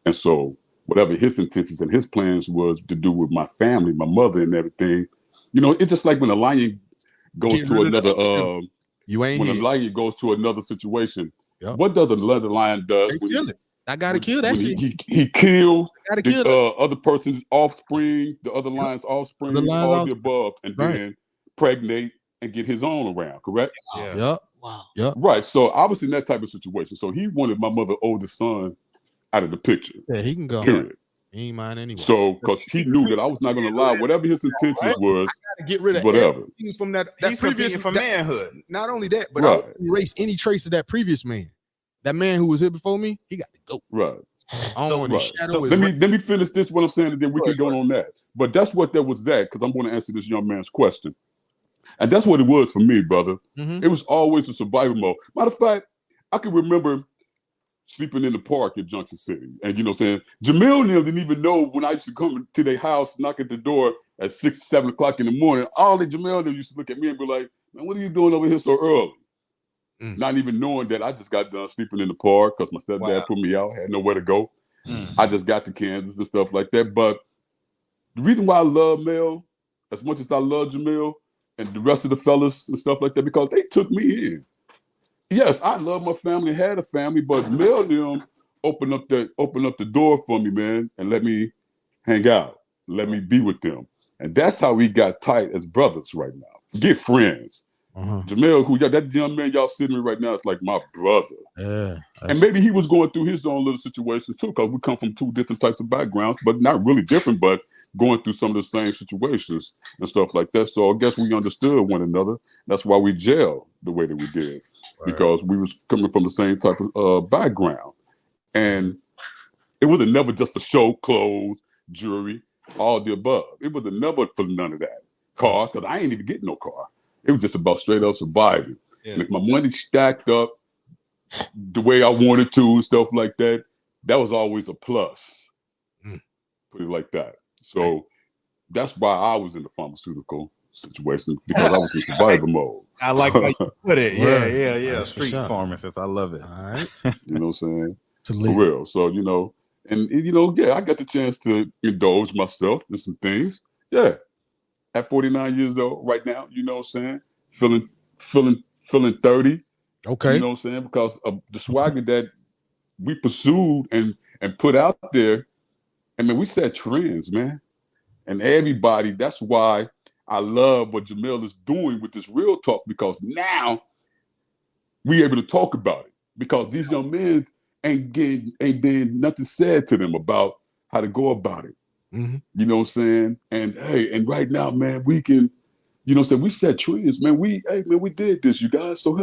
And so whatever his intentions and his plans was to do with my family, my mother and everything, you know, it's just like when a lion goes to another, when a lion goes to another situation, what does another lion do? I gotta kill that shit. He kills the other person's offspring, the other lion's offspring, all the above, and then pregnate and get his own around, correct? Yeah. Wow. Yeah. Right. So I was in that type of situation. So he wanted my mother's oldest son out of the picture. Yeah, he can go. Period. He ain't mine anyway. So, because he knew that I was not going to lie, whatever his intentions was, get rid of whatever. From that he's previous for manhood. Not only that, but I erase any trace of that previous man. That man who was here before me, he got to go. Right. I don't want to shadow. So let me finish this. What I'm saying, and then we can go on that. But that's what that was. That because I'm going to answer this young man's question, and that's what it was for me, brother. It was always a survival mode. Matter of fact, I can remember sleeping in the park in Junction City, and you know, what I'm saying Jamil and them didn't even know when I used to come to their house, knock at the door at 6, 7 o'clock in the morning. All the Jamil and them used to look at me and be like, "Man, what are you doing over here so early?" Not even knowing that I just got done sleeping in the park because my stepdad put me out, had nowhere to go. I just got to Kansas and stuff like that. But the reason why I love Mel as much as I love Jamil and the rest of the fellas and stuff like that, because they took me in. Yes, I love my family, had a family, but Mel and them opened up the door for me, man, and let me hang out, let me be with them. And that's how we got tight as brothers right now. Forget friends. Jamil, that young man y'all sitting with right now, is like my brother. Yeah. And maybe he was going through his own little situations too, because we come from two different types of backgrounds, but not really different, but going through some of the same situations and stuff like that. So I guess we understood one another. That's why we jailed the way that we did, because we was coming from the same type of background. And it was never just for show, clothes, jewelry, all the above. It was never for none of that. Cars, because I ain't even getting no car. It was just about straight up surviving. And if my money stacked up the way I wanted to and stuff like that, that was always a plus. Put it like that. So that's why I was in the pharmaceutical situation, because I was in survival mode. I like how you put it. Yeah. Street pharmacist. I love it. All right. You know what I'm saying? For real. So, you know, and you know, I got the chance to indulge myself in some things. Yeah. At 49 years old right now, you know what I'm saying? Feeling 30. Okay. You know what I'm saying? Because of the swagger that we pursued and put out there. I mean, we set trends, man. And everybody, that's why I love what Jamel is doing with this real talk, because now we able to talk about it, because these young men ain't been nothing said to them about how to go about it. Mm-hmm. You know what I'm saying? And hey, and right now, man, we can, you know what I'm saying, we set trends, man. We did this, you guys. So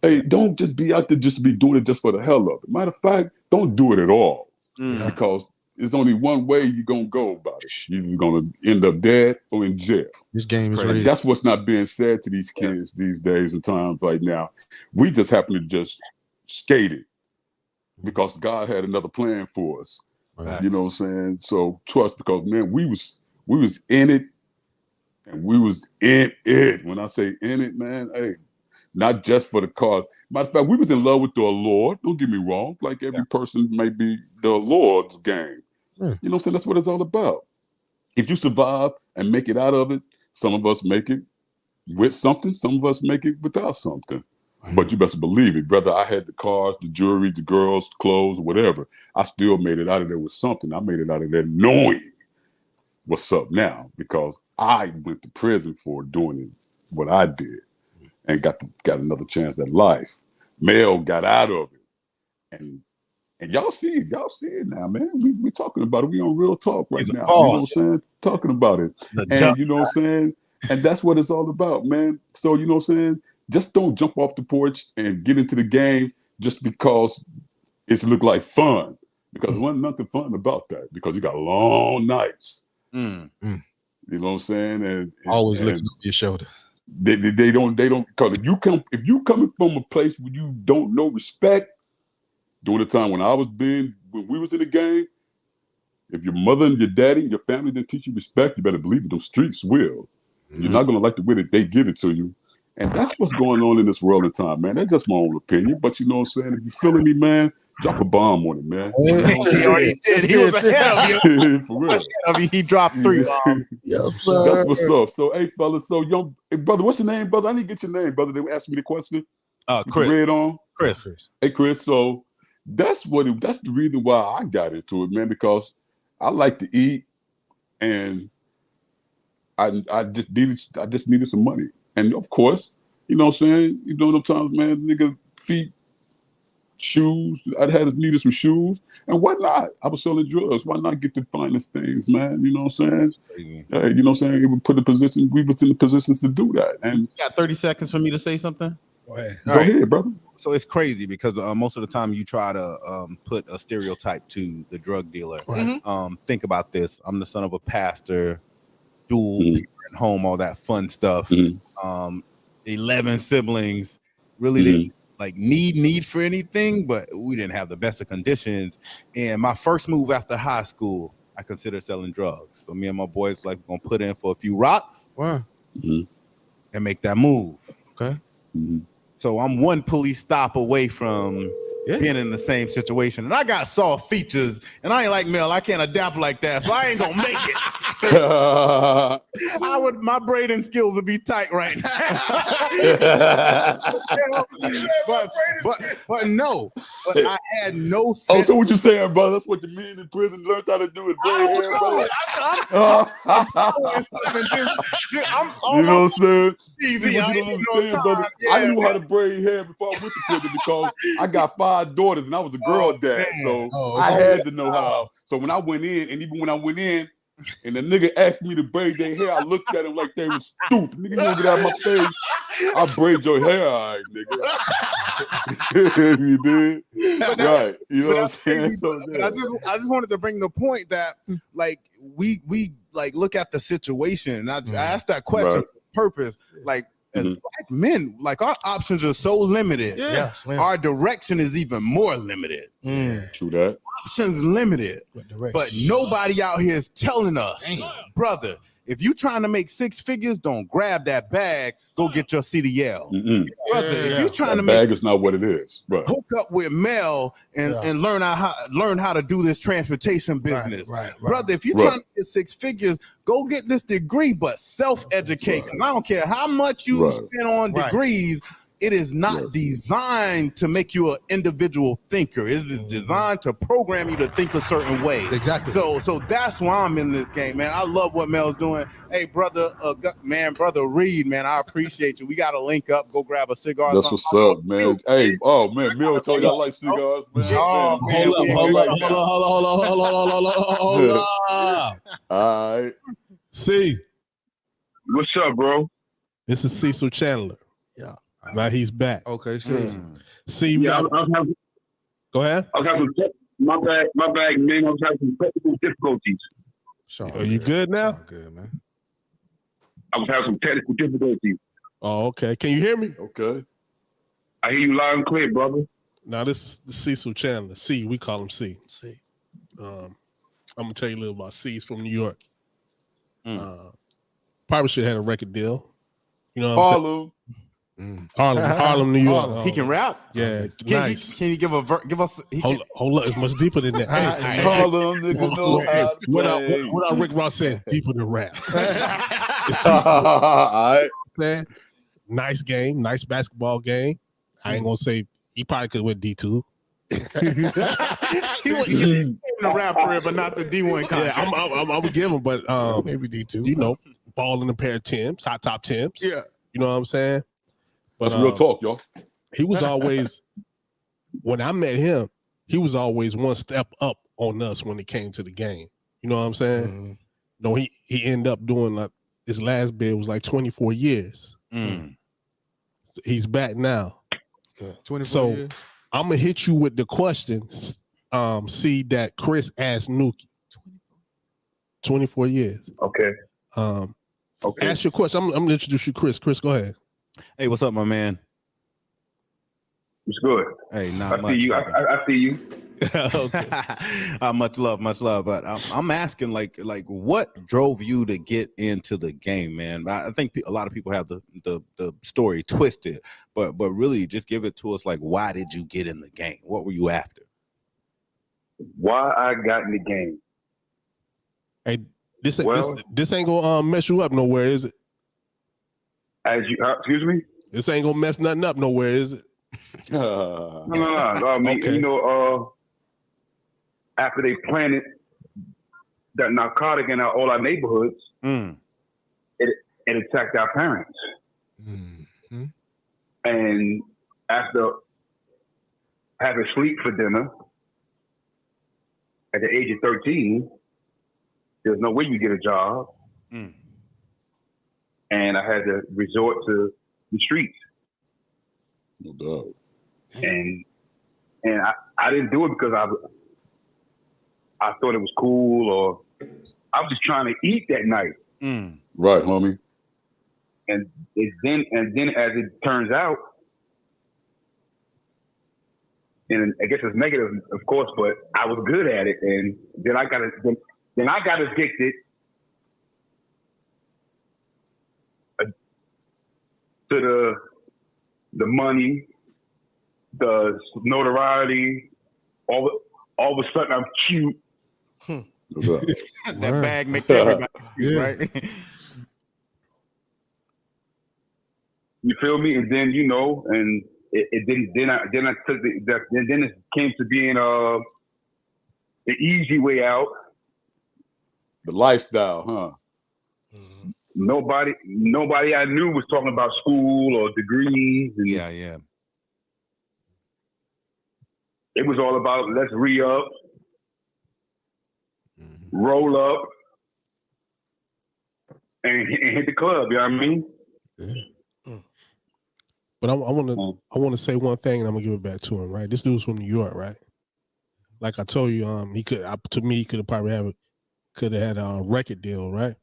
hey, don't just be out there just to be doing it just for the hell of it. Matter of fact, don't do it at all. Because there's only one way you're gonna go about it. You're either gonna end up dead or in jail. This game is crazy. That's what's not being said to these kids these days and times right now. We just happen to just skate it because God had another plan for us. Right. You know what I'm saying? So trust, because man, we was in it, and we was in it. When I say in it, man, hey, not just for the cause. Matter of fact, we was in love with the Lord. Don't get me wrong. Like every person may be the Lord's game. You know what I'm saying? That's what it's all about. If you survive and make it out of it, some of us make it with something, some of us make it without something. But you best believe it, brother. I had the cars, the jewelry, the girls, clothes, whatever. I still made it out of there with something. I made it out of there knowing what's up now, because I went to prison for doing what I did and got another chance at life. Mel got out of it, and y'all see it now, man. We talking about it. We on real talk right now. You know what I'm saying? Talking about it, and you know what I'm saying. And that's what it's all about, man. So you know what I'm saying. Just don't jump off the porch and get into the game just because it's look like fun. Because there wasn't nothing fun about that. Because you got long nights. You know what I'm saying? And always looking over your shoulder. They don't, because if you coming from a place where you don't know respect, during the time when we was in the game, if your mother and your daddy and your family didn't teach you respect, you better believe it, those streets will. You're not gonna like the way that they give it to you. And that's what's going on in this world and time, man. That's just my own opinion. But you know what I'm saying? If you're feeling me, man, drop a bomb on it, man. He already did. He was ahead of you. For real. He dropped 3 bombs. Yes, sir. That's what's up. So, hey, fellas. So, hey, brother, what's your name, brother? I need to get your name, brother. They asked me the question. Chris. Read on. Chris. Hey, Chris. So, that's the reason why I got into it, man, because I like to eat, and I just needed some money. And of course, you know what I'm saying? You know, sometimes, man, nigga, feet, shoes. I needed some shoes. And why not? I was selling drugs. Why not get the finest things, man? You know what I'm saying? You know what I'm saying? We was in the positions to do that. And you got 30 seconds for me to say something? Go ahead, brother. So it's crazy because most of the time you try to put a stereotype to the drug dealer. Right. Think about this. I'm the son of a pastor, dual parent home, all that fun stuff. 11 siblings, really didn't like need for anything, but we didn't have the best of conditions. And my first move after high school, I considered selling drugs. So me and my boys like gonna put in for a few rocks and make that move. Okay. So I'm one police stop away from being in the same situation. And I got soft features, and I ain't like Mel. I can't adapt like that, so I ain't gonna make it. My braiding skills would be tight right now. but I had no sense. Oh, so what you saying, brother? That's what the men in prison learned how to do is braid hair, brother. You know what I'm saying? Easy. See, what you don't understand, brother. I knew how to braid hair before I went to prison because I got 5 daughters and I was a girl dad, so I had to know how. So when I went in, and even when I went in, and the nigga asked me to braid their hair, I looked at him like they was stupid. Nigga, you don't get out of my face. I'll braid your hair, all right, nigga. You did? Right. You know what I'm saying? So, I just wanted to bring the point that, like, we like look at the situation, and I asked that question for purpose. Like, as black men, like, our options are so limited. Yes, our direction is even more limited. True that. Options limited, but nobody out here is telling us, brother, if you trying to make 6 figures, don't grab that bag. Go get your CDL. Brother, if you trying to make bag is not what it is. Right. Hook up with Mel and learn how to do this transportation business. Right. Brother, if you trying to get 6 figures, go get this degree, but self-educate. Because I don't care how much you spend on degrees. it is not designed to make you an individual thinker. It is designed to program you to think a certain way. Exactly. So that's why I'm in this game, man. I love what Mel's doing. Hey, brother, brother Reed, man, I appreciate you. We got to link up, go grab a cigar. That's what's up, man. Hey, oh man, Mel told y'all like cigars, man. Oh, hold on. All right. See, what's up, bro? this is Cecil Chandler. Yeah. Now he's back. Okay, see. See, Yeah, go ahead. I was having my bag, man. I was having some technical difficulties. Are you good now? Good, man. I was having some technical difficulties. Oh, okay. Can you hear me? Okay. I hear you loud and clear, brother. Now this is Cecil Chandler. C, we call him C. See. I'm gonna tell you a little about C. He's from New York. Probably should have had a record deal. You know what I'm saying? Harlem, New York. He can rap. Yeah, nice. Can you give us? Hold up, it's much deeper than that. Hey, Harlem niggas know how to play. What Rick Ross said, deeper than rap. All right. Man, nice game, nice basketball game. I ain't gonna say he probably could have went D2. he in the rap career, but not the D1 contract. Yeah, I'm gonna give him, but Maybe D2. you know, ball in a pair of Timbs, hot top Timbs. Yeah. You know what I'm saying? But, That's real talk, y'all. He was always, when I met him, he was always one step up on us when it came to the game. You know what I'm saying? Mm-hmm. No, he ended up doing like his last bid was like 24 years. He's back now. Okay. 24 So years. I'm gonna hit you with the question. See that Chris asked Nuki. 24 years. Okay. Okay. Ask your question. I'm gonna introduce you, Chris. Chris, go ahead. Hey, what's up, my man? It's good. Hey, not I much. see you. I see you. Much love. But I'm asking, like, what drove you to get into the game, man? I think a lot of people have the story twisted, but really, just give it to us. Like, why did you get in the game? What were you after? Why I got in the game? Hey, this ain't gonna mess you up nowhere, is it? As you, excuse me. This ain't gonna mess nothing up nowhere, is it? No. I mean, Okay. you know, after they planted that narcotic in all our neighborhoods, it attacked our parents. Mm-hmm. And after having sleep for dinner at the age of 13, there's no way you get a job. And I had to resort to the streets. No doubt. And I didn't do it because I thought it was cool, or I was just trying to eat that night. Right, homie. And then as it turns out, and I guess it's negative, of course, but I was good at it, and then I got addicted to the money, the notoriety. All of a sudden, I'm cute. That bag make everybody cute, right? You feel me? And then and it didn't. Then I took then it came to being the easy way out. The lifestyle, huh? Nobody I knew was talking about school or degrees. And yeah. It was all about let's re-up, roll up, and hit the club. You know what I mean? Yeah. But I want to say one thing, and I'm gonna give it back to him. Right, this dude's from New York, right? Like I told you, he could have probably had a record deal, right?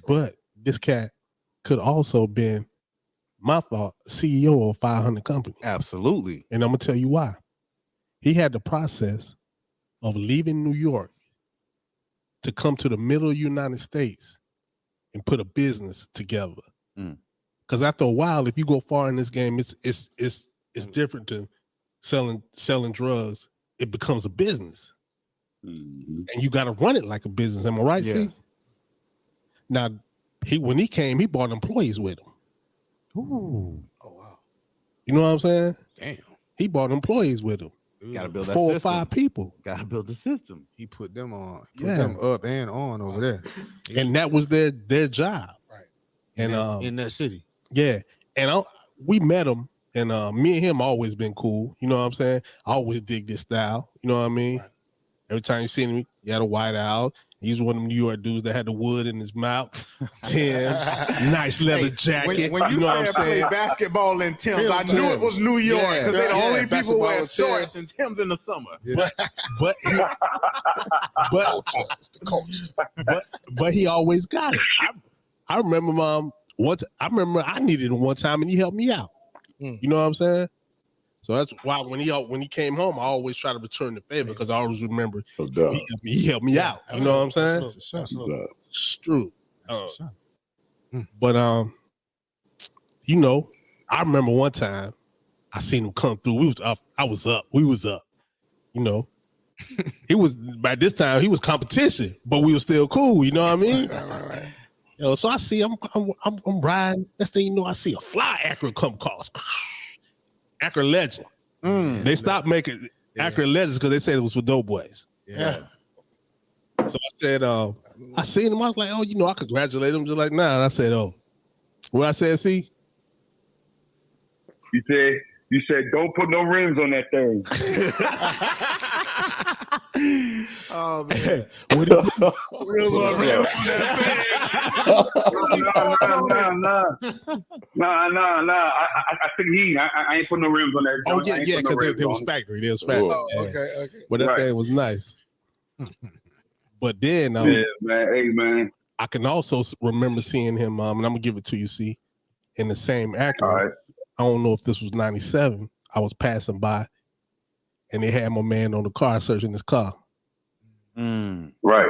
But this cat could also been, my thought, CEO of 500 companies. Absolutely. And I'm gonna tell you why. He had the process of leaving New York to come to the middle of the United States and put a business together. Because after a while, if you go far in this game, it's different to selling drugs. It becomes a business, and you got to run it like a business. Am I right? Yeah. See? Now, when he came, he brought employees with him. Ooh. Oh wow. You know what I'm saying? Damn. He brought employees with him. Gotta build that 4 system. or 5 people. Gotta build the system. He put them on, Yeah. them up and on over there. And that was their job. Right. And in that city. Yeah. And we met him, and me and him always been cool. You know what I'm saying? I always dig this style. You know what I mean? Right. Every time you see him, he had a white out. He's one of them New York dudes that had the wood in his mouth. Tim's, nice leather jacket. When you know what I'm saying? Basketball in Tim's, I knew it was New York because they're the only people wear shorts and Tim's in the summer. Yeah. But It's the culture. But he always got it. I remember, I remember I needed him one time and he helped me out. You know what I'm saying? So that's why when he came home, I always try to return the favor because I always remember he helped me out. You know what I'm saying? Absolutely. It's true. But you know, I remember one time I seen him come through. We was up. We was up. You know, he was by this time he was competition, but we were still cool. You know what I mean? Right. You know, so I see I'm riding. Next thing you know, I see a fly Acura come across. Acura Legend. They stopped making Acura Legends because they said it was for dope boys. Yeah. So I said, I seen him. I was like, oh, you know, I congratulate him. Just like, nah. And I said, oh, what I said, see? You said, don't put no rims on that thing. Oh man. Nah. I think I ain't put no rims on that. Oh yeah, because there was factory. There was factory. Oh, okay. But that thing was nice. But then, yeah, man. Hey, man. I can also remember seeing him, and I'm gonna give it to you. See, in the same Acura. All right. I don't know if this was 97. I was passing by, and they had my man on the car searching his car. Right.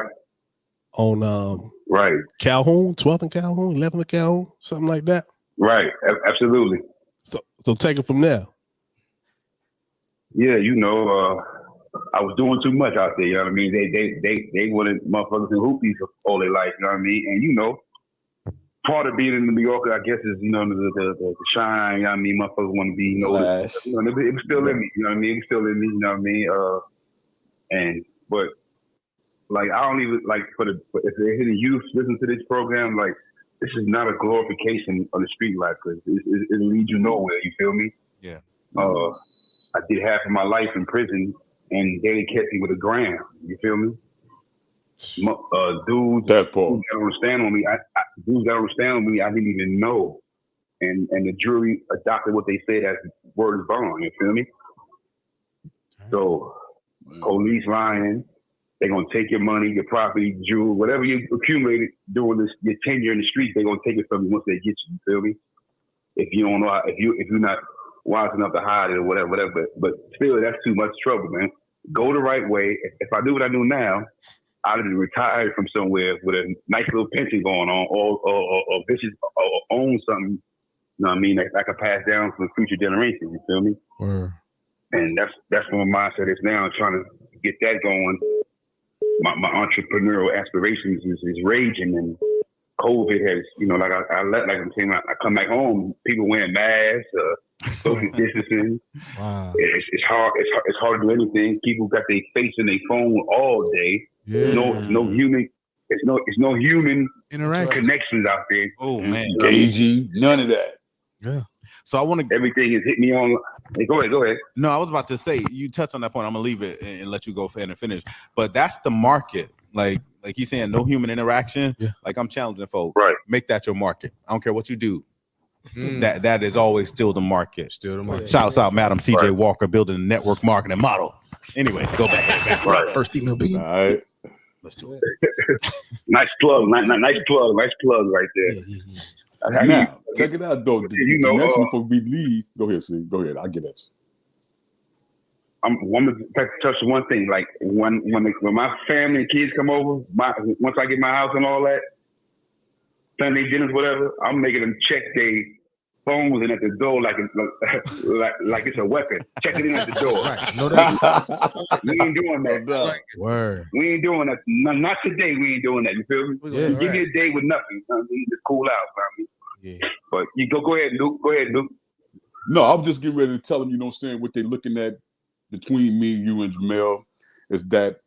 On right. Calhoun, 12th and Calhoun, 11th and Calhoun, something like that. Right. Absolutely. So take it from there. Yeah, you know, I was doing too much out there. You know what I mean? They wanted motherfuckers in hoopies all their life. You know what I mean? And you know, part of being in New York, I guess, is, you know, the shine. You know what I mean? Motherfuckers want to be, you know, it was still in me. You know what I mean? It was still in me. You know what I mean? But like, I don't even like if they're hitting youth listen to this program, like, this is not a glorification of the street life because it leads you nowhere. You feel me? Yeah. I did half of my life in prison, and they kept me with a gram. You feel me? Dudes that don't understand on me. Dudes that don't understand on me, I didn't even know. And the jury adopted what they said as word is bond. You feel me? So, police lying. They're gonna take your money, your property, jewel, whatever you accumulated during this your tenure in the streets. They're gonna take it from you once they get you. You feel me? If you don't know, if you're not wise enough to hide it or whatever. But still, that's too much trouble, man. Go the right way. If I do what I do now, I'd have been retired from somewhere with a nice little pension going on, or vicious, or own something. You know what I mean? That I could pass down for future generations. You feel me? And that's where my mindset is now. Trying to get that going. My entrepreneurial aspirations is raging, and COVID has, you know, like I'm saying, I come back home, people wearing masks, social distancing. Wow. It's hard. It's hard to do anything. People got their face in their phone all day. Yeah. No human. It's no human interaction connections out there. Oh man, engaging, none of that. Yeah. So I want to. Everything is hit me on. Hey, go ahead. No, I was about to say you touched on that point. I'm gonna leave it and let you go ahead and finish. But that's the market. Like he's saying, no human interaction. Yeah. Like I'm challenging folks. Right. Make that your market. I don't care what you do. That is always still the market. Still the market. Shouts out, Madam CJ Walker, building a network marketing model. Anyway, go back. Right. First email being. All right. Let's do it. Nice plug right there. Now, check it out though. The next one before we leave, go ahead, Steve. Go ahead. I'll get at you. I'm gonna touch one thing. Like when my family and kids come over, once I get my house and all that, Sunday dinners, whatever, I'm making them check their phones and at the door like it's a weapon. Check it in at the door. Right. No, we ain't doing that. Word. We ain't doing that. Not today. We ain't doing that. You feel me? Yeah, Give me a day with nothing. You know what I mean? Just cool out. You know what I mean? Yeah. But you go ahead, Luke. No, I'm just getting ready to tell them, you know what I'm saying, what they're looking at between me, you, and Jamel is that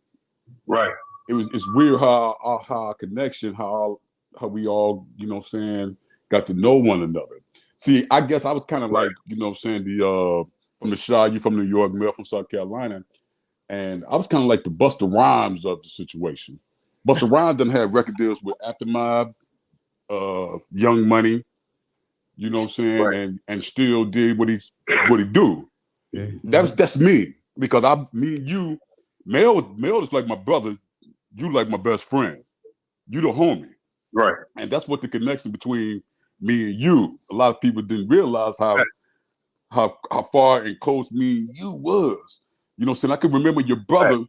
it's weird how our connection, how we all, you know what I'm saying, got to know one another. See, I guess I was kind of like, you know what I'm saying, from the Chi, you from New York, Mel from South Carolina, and I was kind of like the Busta Rhymes of the situation. Busta Rhymes done had record deals with Aftermath, Young Money, you know what I'm saying, and still did what he do. Yeah. That's me, because me and you, Mel is like my brother, you like my best friend, you the homie, right? And that's what the connection between me and you. A lot of people didn't realize how far and close me and you was. You know what I'm saying? I can remember your brother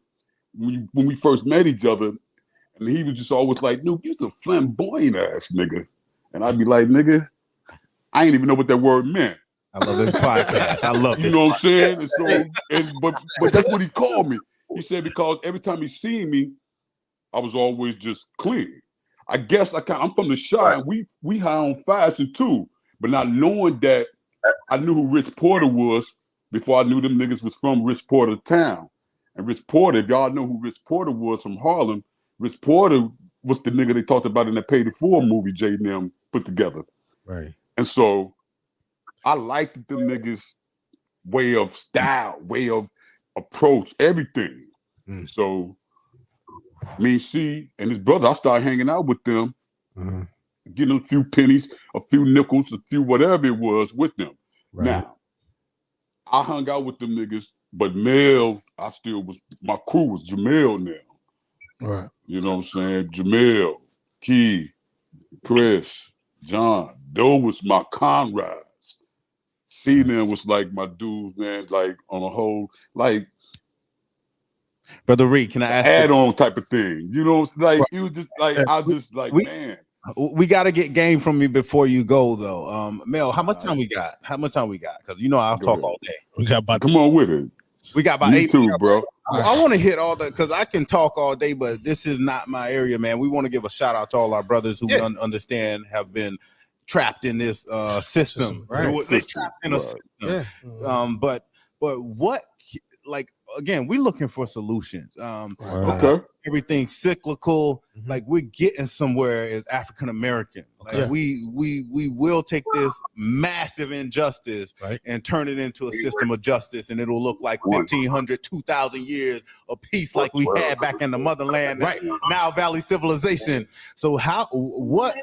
when we first met each other, and he was just always like, "Nuke, you's a flamboyant ass nigga," and I'd be like, "Nigga, I ain't even know what that word meant." I love this podcast. I love this. You know what I'm saying? And so, but that's what he called me. He said because every time he seen me, I was always just clean. I guess I'm from the Chi, and we high on fashion too, but not knowing that I knew who Rich Porter was before I knew them niggas was from Rich Porter town. And Rich Porter, if y'all know who Rich Porter was from Harlem, Rich Porter was the nigga they talked about in that Paid in Full movie J and them put together. Right. And so I liked them niggas' way of style, way of approach, everything. So me, C, and his brother, I started hanging out with them, getting a few pennies, a few nickels, a few whatever it was with them. Right. Now, I hung out with them niggas, but Mel, my crew was Jamel now. Right. You know what I'm saying? Jamel, Key, Chris, John, those was my comrades. C then was like my dudes, man, like on a whole, like Brother Reed, can I ask add-on type of thing? You know, like it was just like man. We got to get game from you before you go, though. Mel, how much time we got? How much time we got? Because you know I'll talk all day. We got about come on with it. We got about Me 8 too, minutes, bro. I want to hit all the because I can talk all day, but this is not my area, man. We want to give a shout out to all our brothers who understand have been trapped in this system. Right. They trapped in a system. Yeah. But what, like, again, we're looking for solutions. Okay. Everything's cyclical. Like we're getting somewhere as African American. Like we will take this massive injustice and turn it into a system of justice, and it'll look like 1,500, 2,000 years of peace like we had back in the motherland, now Valley civilization. So what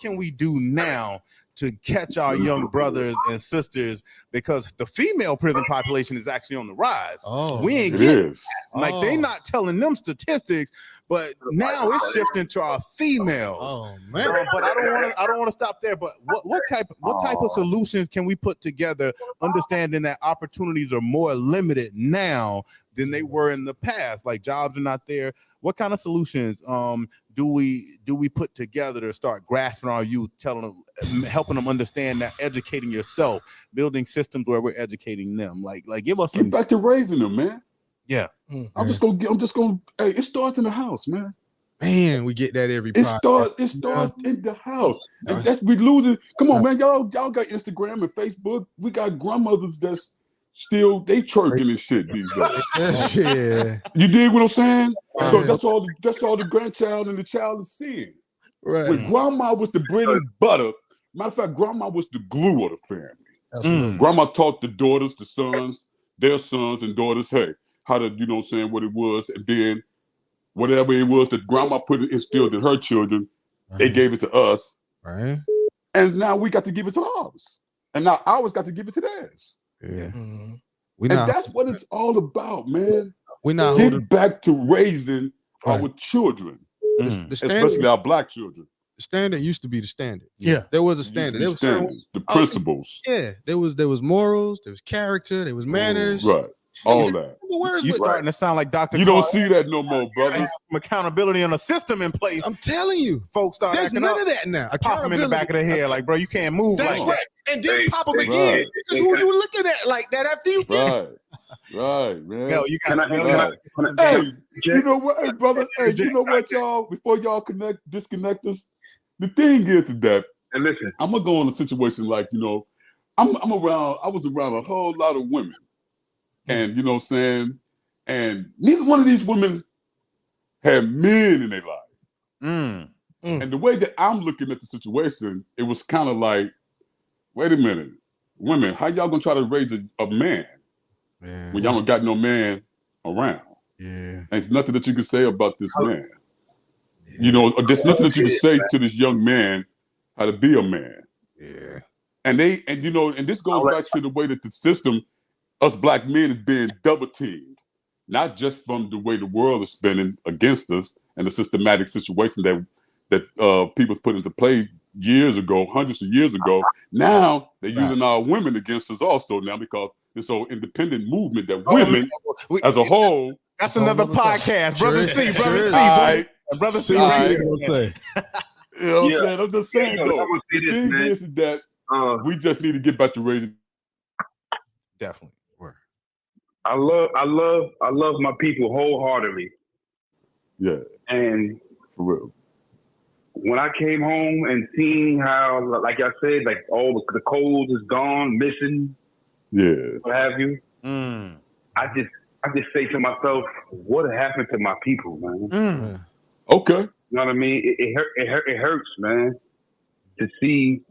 can we do now to catch our young brothers and sisters, because the female prison population is actually on the rise. We ain't getting like they not telling them statistics, but now it's shifting to our females. Oh man! But I don't want to stop there. But what type of solutions can we put together, understanding that opportunities are more limited now than they were in the past? Like jobs are not there. What kind of solutions do we put together to start grasping our youth, telling them, helping them understand that educating yourself, building systems where we're educating them, like give us back to raising them, man. Yeah. I'm just gonna hey, it starts in the house, man. Man, we get that every It starts in the house. And that's we losing. Come on, man. Y'all got Instagram and Facebook. We got grandmothers that's still they twerking and shit these days. Yeah. You dig what I'm saying? So that's all the grandchild and the child is seeing. Right. When grandma was the bread and butter, matter of fact, grandma was the glue of the family. Grandma taught the daughters, the sons, their sons and daughters, hey, how to, you know what I'm saying, what it was, and then whatever it was that grandma instilled in her children, they gave it to us. Right. And now we got to give it to ours. And now ours got to give it to theirs. Yeah. And that's what it's all about, man. We're not get back to raising our children, especially our black children. The standard used to be the standard. Yeah, there was a standard. There was the principles. Yeah, there was morals, there was character, there was manners. Right. All that. You starting to sound like Dr. You don't see that no more, brother. Some accountability and a system in place. I'm telling you, folks start there's acting none up. of that now. Pop them in the back of the head, like, bro, you can't move That's like right. that. And then pop them again. This is who you were looking at like that after you. Right, man. Mel, you got hey, you know what, hey, brother? Hey, you know what, y'all? Before y'all disconnect us, the thing is that, and listen, I'm gonna go in a situation like, you know, I was around a whole lot of women. And you know what I'm saying? And neither one of these women had men in their life. And the way that I'm looking at the situation, it was kind of like, wait a minute, women, how y'all gonna try to raise a man when y'all don't got no man around? Yeah. Ain't nothing that you can say about this man. You know, there's nothing that you can say to this young man how to be a man. Yeah. And you know, and this goes back to the way that the system, us black men, is being double teamed, not just from the way the world is spinning against us and the systematic situation that people put into play years ago, hundreds of years ago. Now they're using our women against us also now because this whole independent movement that women as a whole. That's another podcast, Brother C. Brother C. You know what I'm say. saying? I'm just saying though. The thing is that we just need to get back to raising. Definitely. I love my people wholeheartedly. Yeah. And for real. When I came home and seeing how, like I said, like all the codes is gone, missing, what have you, I just say to myself, what happened to my people, man? Okay. You know what I mean? It hurts, man, to see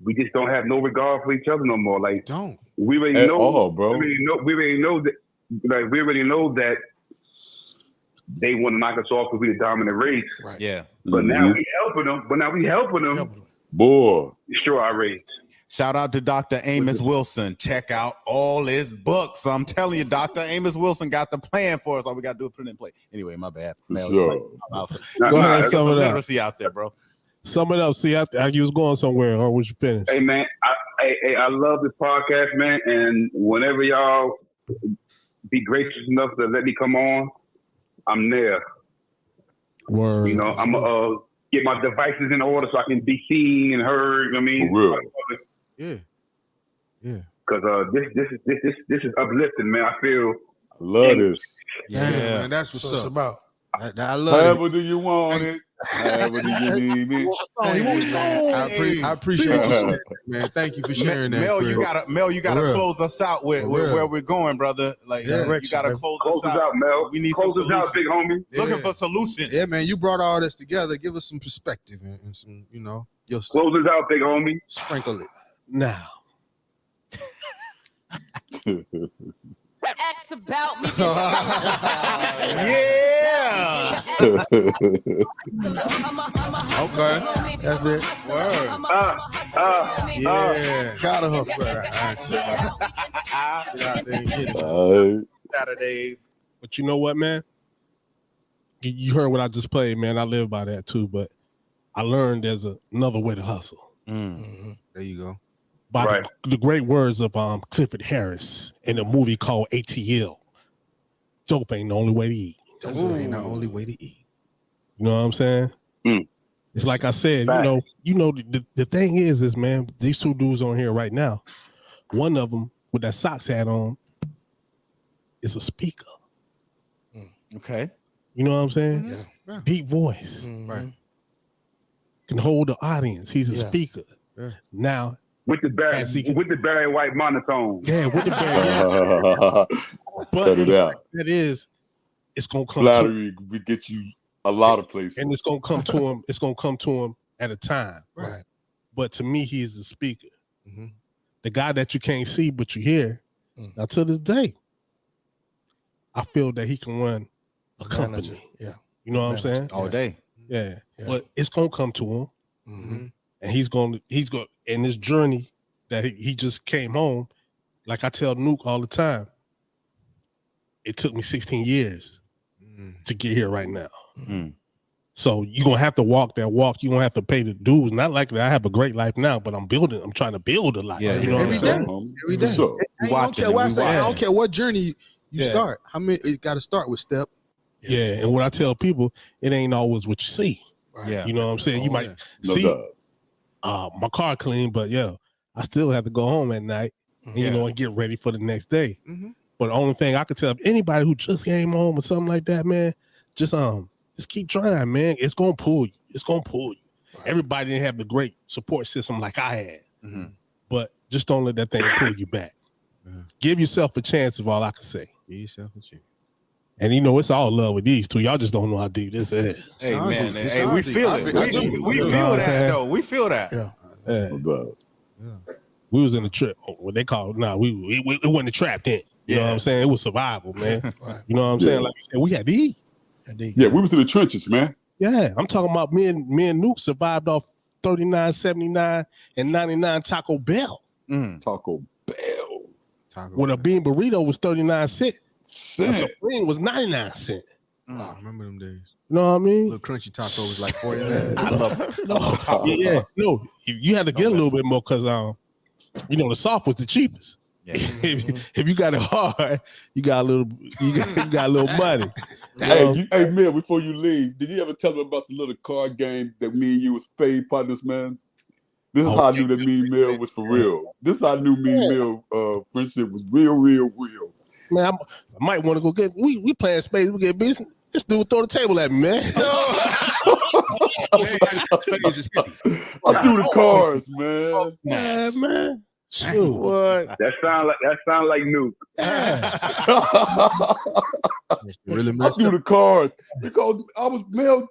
we just don't have no regard for each other no more. Like, we already know, all, bro. We already know that. Like, we already know that they want to knock us off because we the dominant race. Right. Yeah. But now we helping them. Boy. Destroy our race. Shout out to Dr. Amos Wilson. Check out all his books. I'm telling you, Dr. Amos Wilson got the plan for us. All we got to do is put it in play. Anyway, my bad. Sure. Go ahead, sum it up. Literacy out there, bro. Sum it up. See, I you was going somewhere, or was you finished? Hey, man, I love this podcast, man. And whenever y'all be gracious enough to let me come on, I'm there. Word. You know, I'm gonna get my devices in order so I can be seen and heard. You know what I mean? For real. Yeah. Because this is uplifting, man. I feel. I love this. Yeah, man, that's what's it's up. about. I love However it. do you want it? However do you need it? I appreciate you, man. Thank you for sharing that. Mel, you gotta close us out with where we're going, brother. Like you gotta close us out, Mel. We need close some us out, big homie. Looking for solutions. Yeah, man, you brought all this together. Give us some perspective and some, your stuff. Close us out, big homie. Sprinkle it now. X about me. Yeah. Okay. That's it. Word. Yeah. Gotta hustle. Saturdays. But you know what, man? You heard what I just played, man. I live by that too, but I learned there's another way to hustle. Mm-hmm. There you go. By the great words of Clifford Harris in a movie called ATL. Dope ain't the only way to eat. Dope ain't the only way to eat. You know what I'm saying? It's like I said, the thing is, man, these two dudes on here right now, one of them with that socks hat on is a speaker. Okay. You know what I'm saying? Yeah. Deep voice. Right. Can hold the audience. He's a speaker. Yeah. Now, with the Barry White monotone. Yeah, with the Barry. But that is, it's gonna come. Flattery we get you a lot of places, and it's gonna come to him. It's gonna come to him at a time. Right. But to me, he's the speaker, the guy that you can't see but you hear. Now to this day, I feel that he can run a company. Yeah, you know what I'm saying? All day. Yeah, but it's gonna come to him, and he's going in this journey that he just came home. Like I tell Nuke all the time, it took me 16 years to get here right now. So you're gonna have to walk that walk. You're gonna have to pay the dues. Not like that. I have a great life now, but I'm trying to build a life. Yeah, you know every what I'm saying? Every day. Sure. I don't care what I say. I don't care what journey you start. How many? You got to start with step. Yeah, and what I tell people, it ain't always what you see. Yeah, you know what I'm saying. You might see my car clean, but I still have to go home at night, and get ready for the next day. But the only thing I could tell anybody who just came home or something like that, man, just keep trying, man. It's gonna pull you. It's gonna pull you. Everybody didn't have the great support system like I had. but just don't let that thing pull you back. Give yourself a chance, is all I can say. Give yourself a chance. And you know, it's all love with these two. Y'all just don't know how deep this is. Hey, man. Hey, we feel it. We feel that, though. We feel that. Yeah. We was in the trip. What they call it? It wasn't a trap then. You know what I'm saying? It was survival, man. You know what I'm saying? Like you said, we had to eat. Yeah, we was in the trenches, man. Yeah, I'm talking about me and Nuke survived off 39, 79, and 99 Taco Bell. Taco Bell. When a bean burrito was 39 cents. A Supreme was 99 cents. I remember them days. You know what I mean? Little crunchy taco was like 49. I love taco. Yeah, no, you had to get a little bit more because you know, the soft was the cheapest. Yeah. if you got it hard, you got a little money. Hey, Mel, before you leave, did you ever tell them about the little card game that me and you was paid partners, man? This is how I knew that me and Mel was for real. This is how I knew me and Mel friendship was real. Man, I might want to go get. We playing space. We get business. This dude throw the table at me, man. I threw the cards, man. Yeah, man. Shoot. What? That sound like Nuke. Really I threw the cards because I was Mel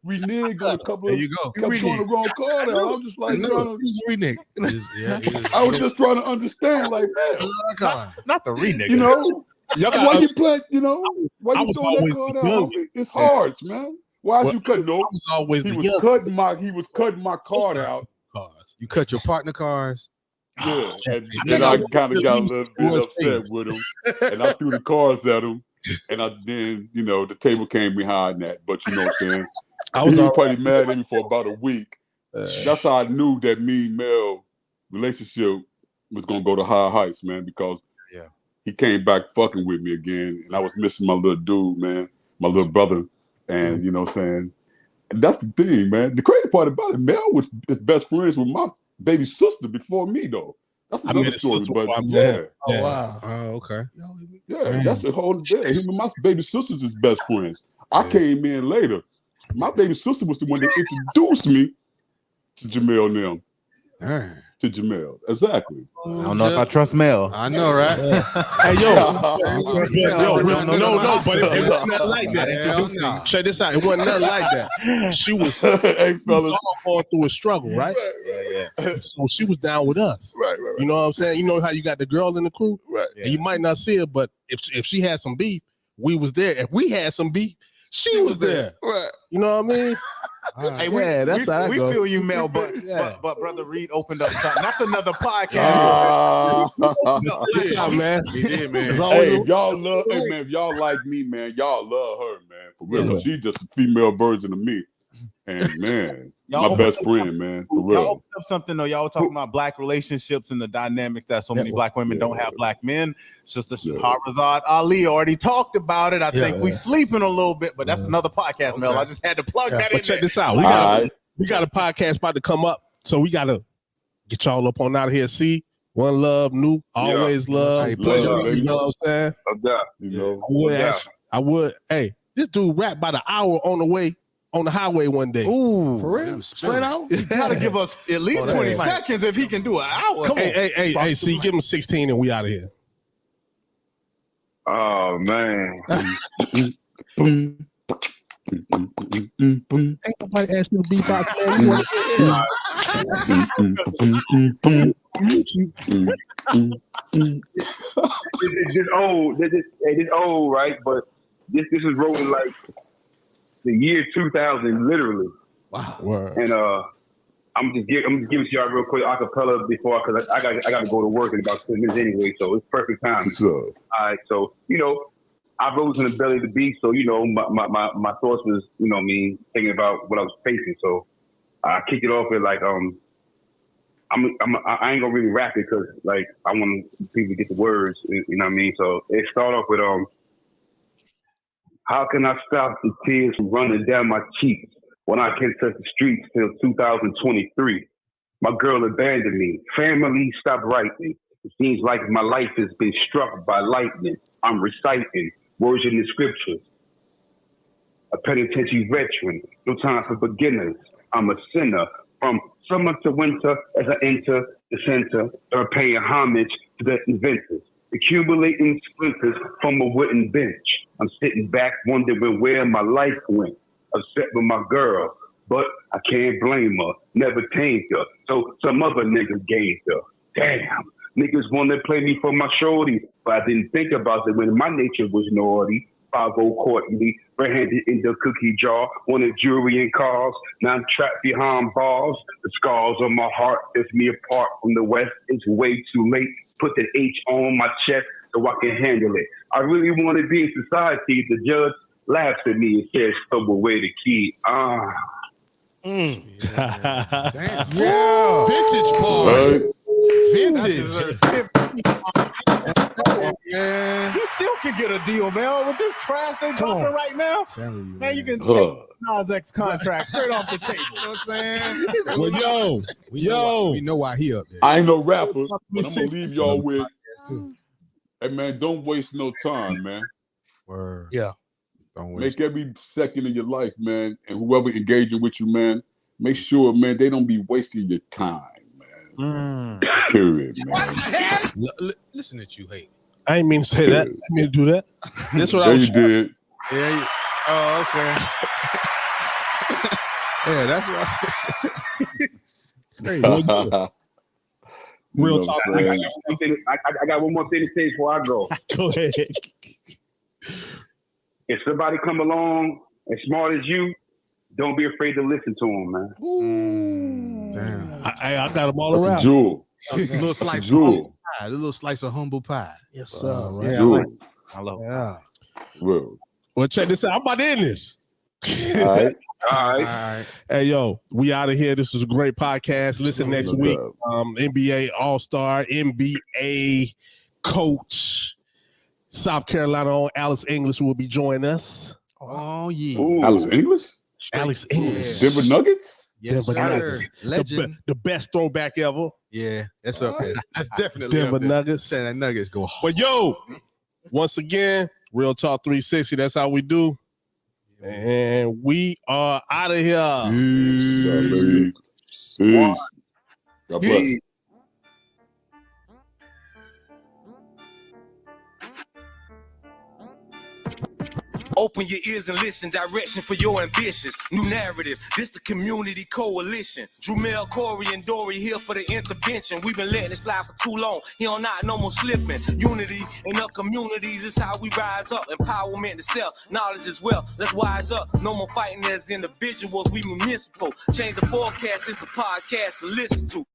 reneged on a couple of. There you go. Kept throwing the wrong card out. I'm just like renege. I was just trying to understand, like, man, not the renege. You know, why you play? You know, why you throwing that card out? It's hard, man. Why you cutting? No, he was cutting my card out. You cut your partner cards. Yeah, and then I kind of got a little bit upset with him, and I threw the cards at him, and then you know the table came behind that. But you know what I'm saying? He was probably mad at me for about a week. That's how I knew that me and Mel relationship was gonna go to higher heights, man, because he came back fucking with me again, and I was missing my little dude, man, my little brother, and you know what I'm saying? And that's the thing, man. The crazy part about it, Mel was his best friends with my baby sister before me, though. That's another story, but Oh wow. Oh, okay. Yeah, that's a whole day. Him and my baby sister's his best friends. I came in later. My baby sister was the one that introduced me to Jamel and them. To Jamel, exactly. I don't know if I trust Mel. I know, right? Hey, no, but it wasn't nothing like that. Check this out. It wasn't nothing like that. She was, all going through a struggle, right? Yeah. So she was down with us. Right. You know what I'm saying? You know how you got the girl in the crew? Right. And you might not see her, but if she had some beef, we was there. If we had some beef, she was there. Right. You know what I mean? Hey, that's how we go. feel you, Mel, but Brother Reed opened up something. That's another podcast. What's up, man? He did, man. Hey, if y'all like me, man, y'all love her, man, for real. Because she's just a female version of me. And man, my best friend, man, for real. Y'all opened up something though. Y'all were talking about black relationships and the dynamics that so many black women don't have black men. Sister Shahrazad Ali already talked about it. I think we sleeping a little bit, but that's another podcast, Mel. I just had to plug that in. Check this out. We got a podcast about to come up, so we gotta get y'all up on out of here. See, one love, Nuke, always love. Hey, Pleasure. love, You know what I'm saying? You know, I would. Hey, this dude rap about an hour on the way. On the highway one day. Ooh, for real? Straight out? You gotta give us at least 20 seconds if he can do an hour. Come on. Hey, see, give him 16 and we out of here. Oh, man. Ain't nobody asked me to beatbox, man. This old, right? But this is rolling like the year 2000, literally. Wow. Word. And I'm just giving to y'all real quick acapella before, because I got to go to work in about 10 minutes anyway, so it's perfect time. All right, so you know, I rose in the belly of the beast, so you know, my thoughts was, you know, me thinking about what I was facing. So I kicked it off with like I ain't gonna really rap it because like I want people to get the words, you know what I mean. So it started off with how can I stop the tears from running down my cheeks when I can't touch the streets till 2023? My girl abandoned me. Family stopped writing. It seems like my life has been struck by lightning. I'm reciting words in the scriptures. A penitentiary veteran. No time for beginners. I'm a sinner. From summer to winter as I enter the center are paying homage to the inventors, accumulating splinters from a wooden bench. I'm sitting back wondering where my life went, upset with my girl, but I can't blame her, never tamed her, so some other niggas gained her. Damn, niggas want to play me for my shorty, but I didn't think about it when my nature was naughty. 5-0 Courtney, red-handed in the cookie jar, wanted jewelry and cars. Now I'm trapped behind bars. The scars on my heart is me apart from the West. It's way too late. Put the H on my chest so I can handle it. I really want to be in society. The judge laughs at me and says, "Throw away the key." Damn. Yeah. Vintage boy. Vintage. Man. He still can get a deal, man. With this trash they dropping right now, man, you can take Nas X contract straight off the table. You know what I'm saying? Well, we know why he up there. I ain't no rapper, but I'm gonna leave y'all with. Hey man, don't waste no time, man. Word. Yeah. Don't waste. Make every second of your life, man, and whoever engaging with you, man, make sure, man, they don't be wasting your time, man. Period, man. Listen at you, hate. I ain't mean to say that. I didn't mean to do that. That's what I There was you did. Yeah. Oh, okay. Yeah, that's what I said. Real You know talk. what I'm saying? I got one more thing to say before I go. Go ahead. If somebody come along as smart as you, don't be afraid to listen to them, man. Damn. I got them all That's around. a jewel. A little That's a slice of jewel. humble pie. A little slice of humble pie. Yes, sir. That's a jewel. I love it. Yeah. Well, Well, check this out. I'm about to end this. all right. All right. Hey, yo, we out of here. This was a great podcast. Listen next No week. doubt. NBA All-Star, NBA coach, South Carolina on Alex English will be joining us. Oh, yeah. Ooh. Alex English? Alex English. Denver Nuggets? Yes, Denver sir. Nuggets. Legend. The best throwback ever. Yeah, that's up there. That's definitely Denver up there. Nuggets. Saying that Nuggets go hard. But yo, once again, Real Talk 360. That's how we do. And we are out of here. Peace. God bless. Open your ears and listen, direction for your ambitions. New narrative, this the community coalition. Drumel, Corey, and Dory here for the intervention. We've been letting it slide for too long. He on not no more slipping. Unity in our communities is how we rise up. Empowerment to self, knowledge as well. Let's wise up. No more fighting as individuals, we municipal. Change the forecast, it's the podcast to listen to.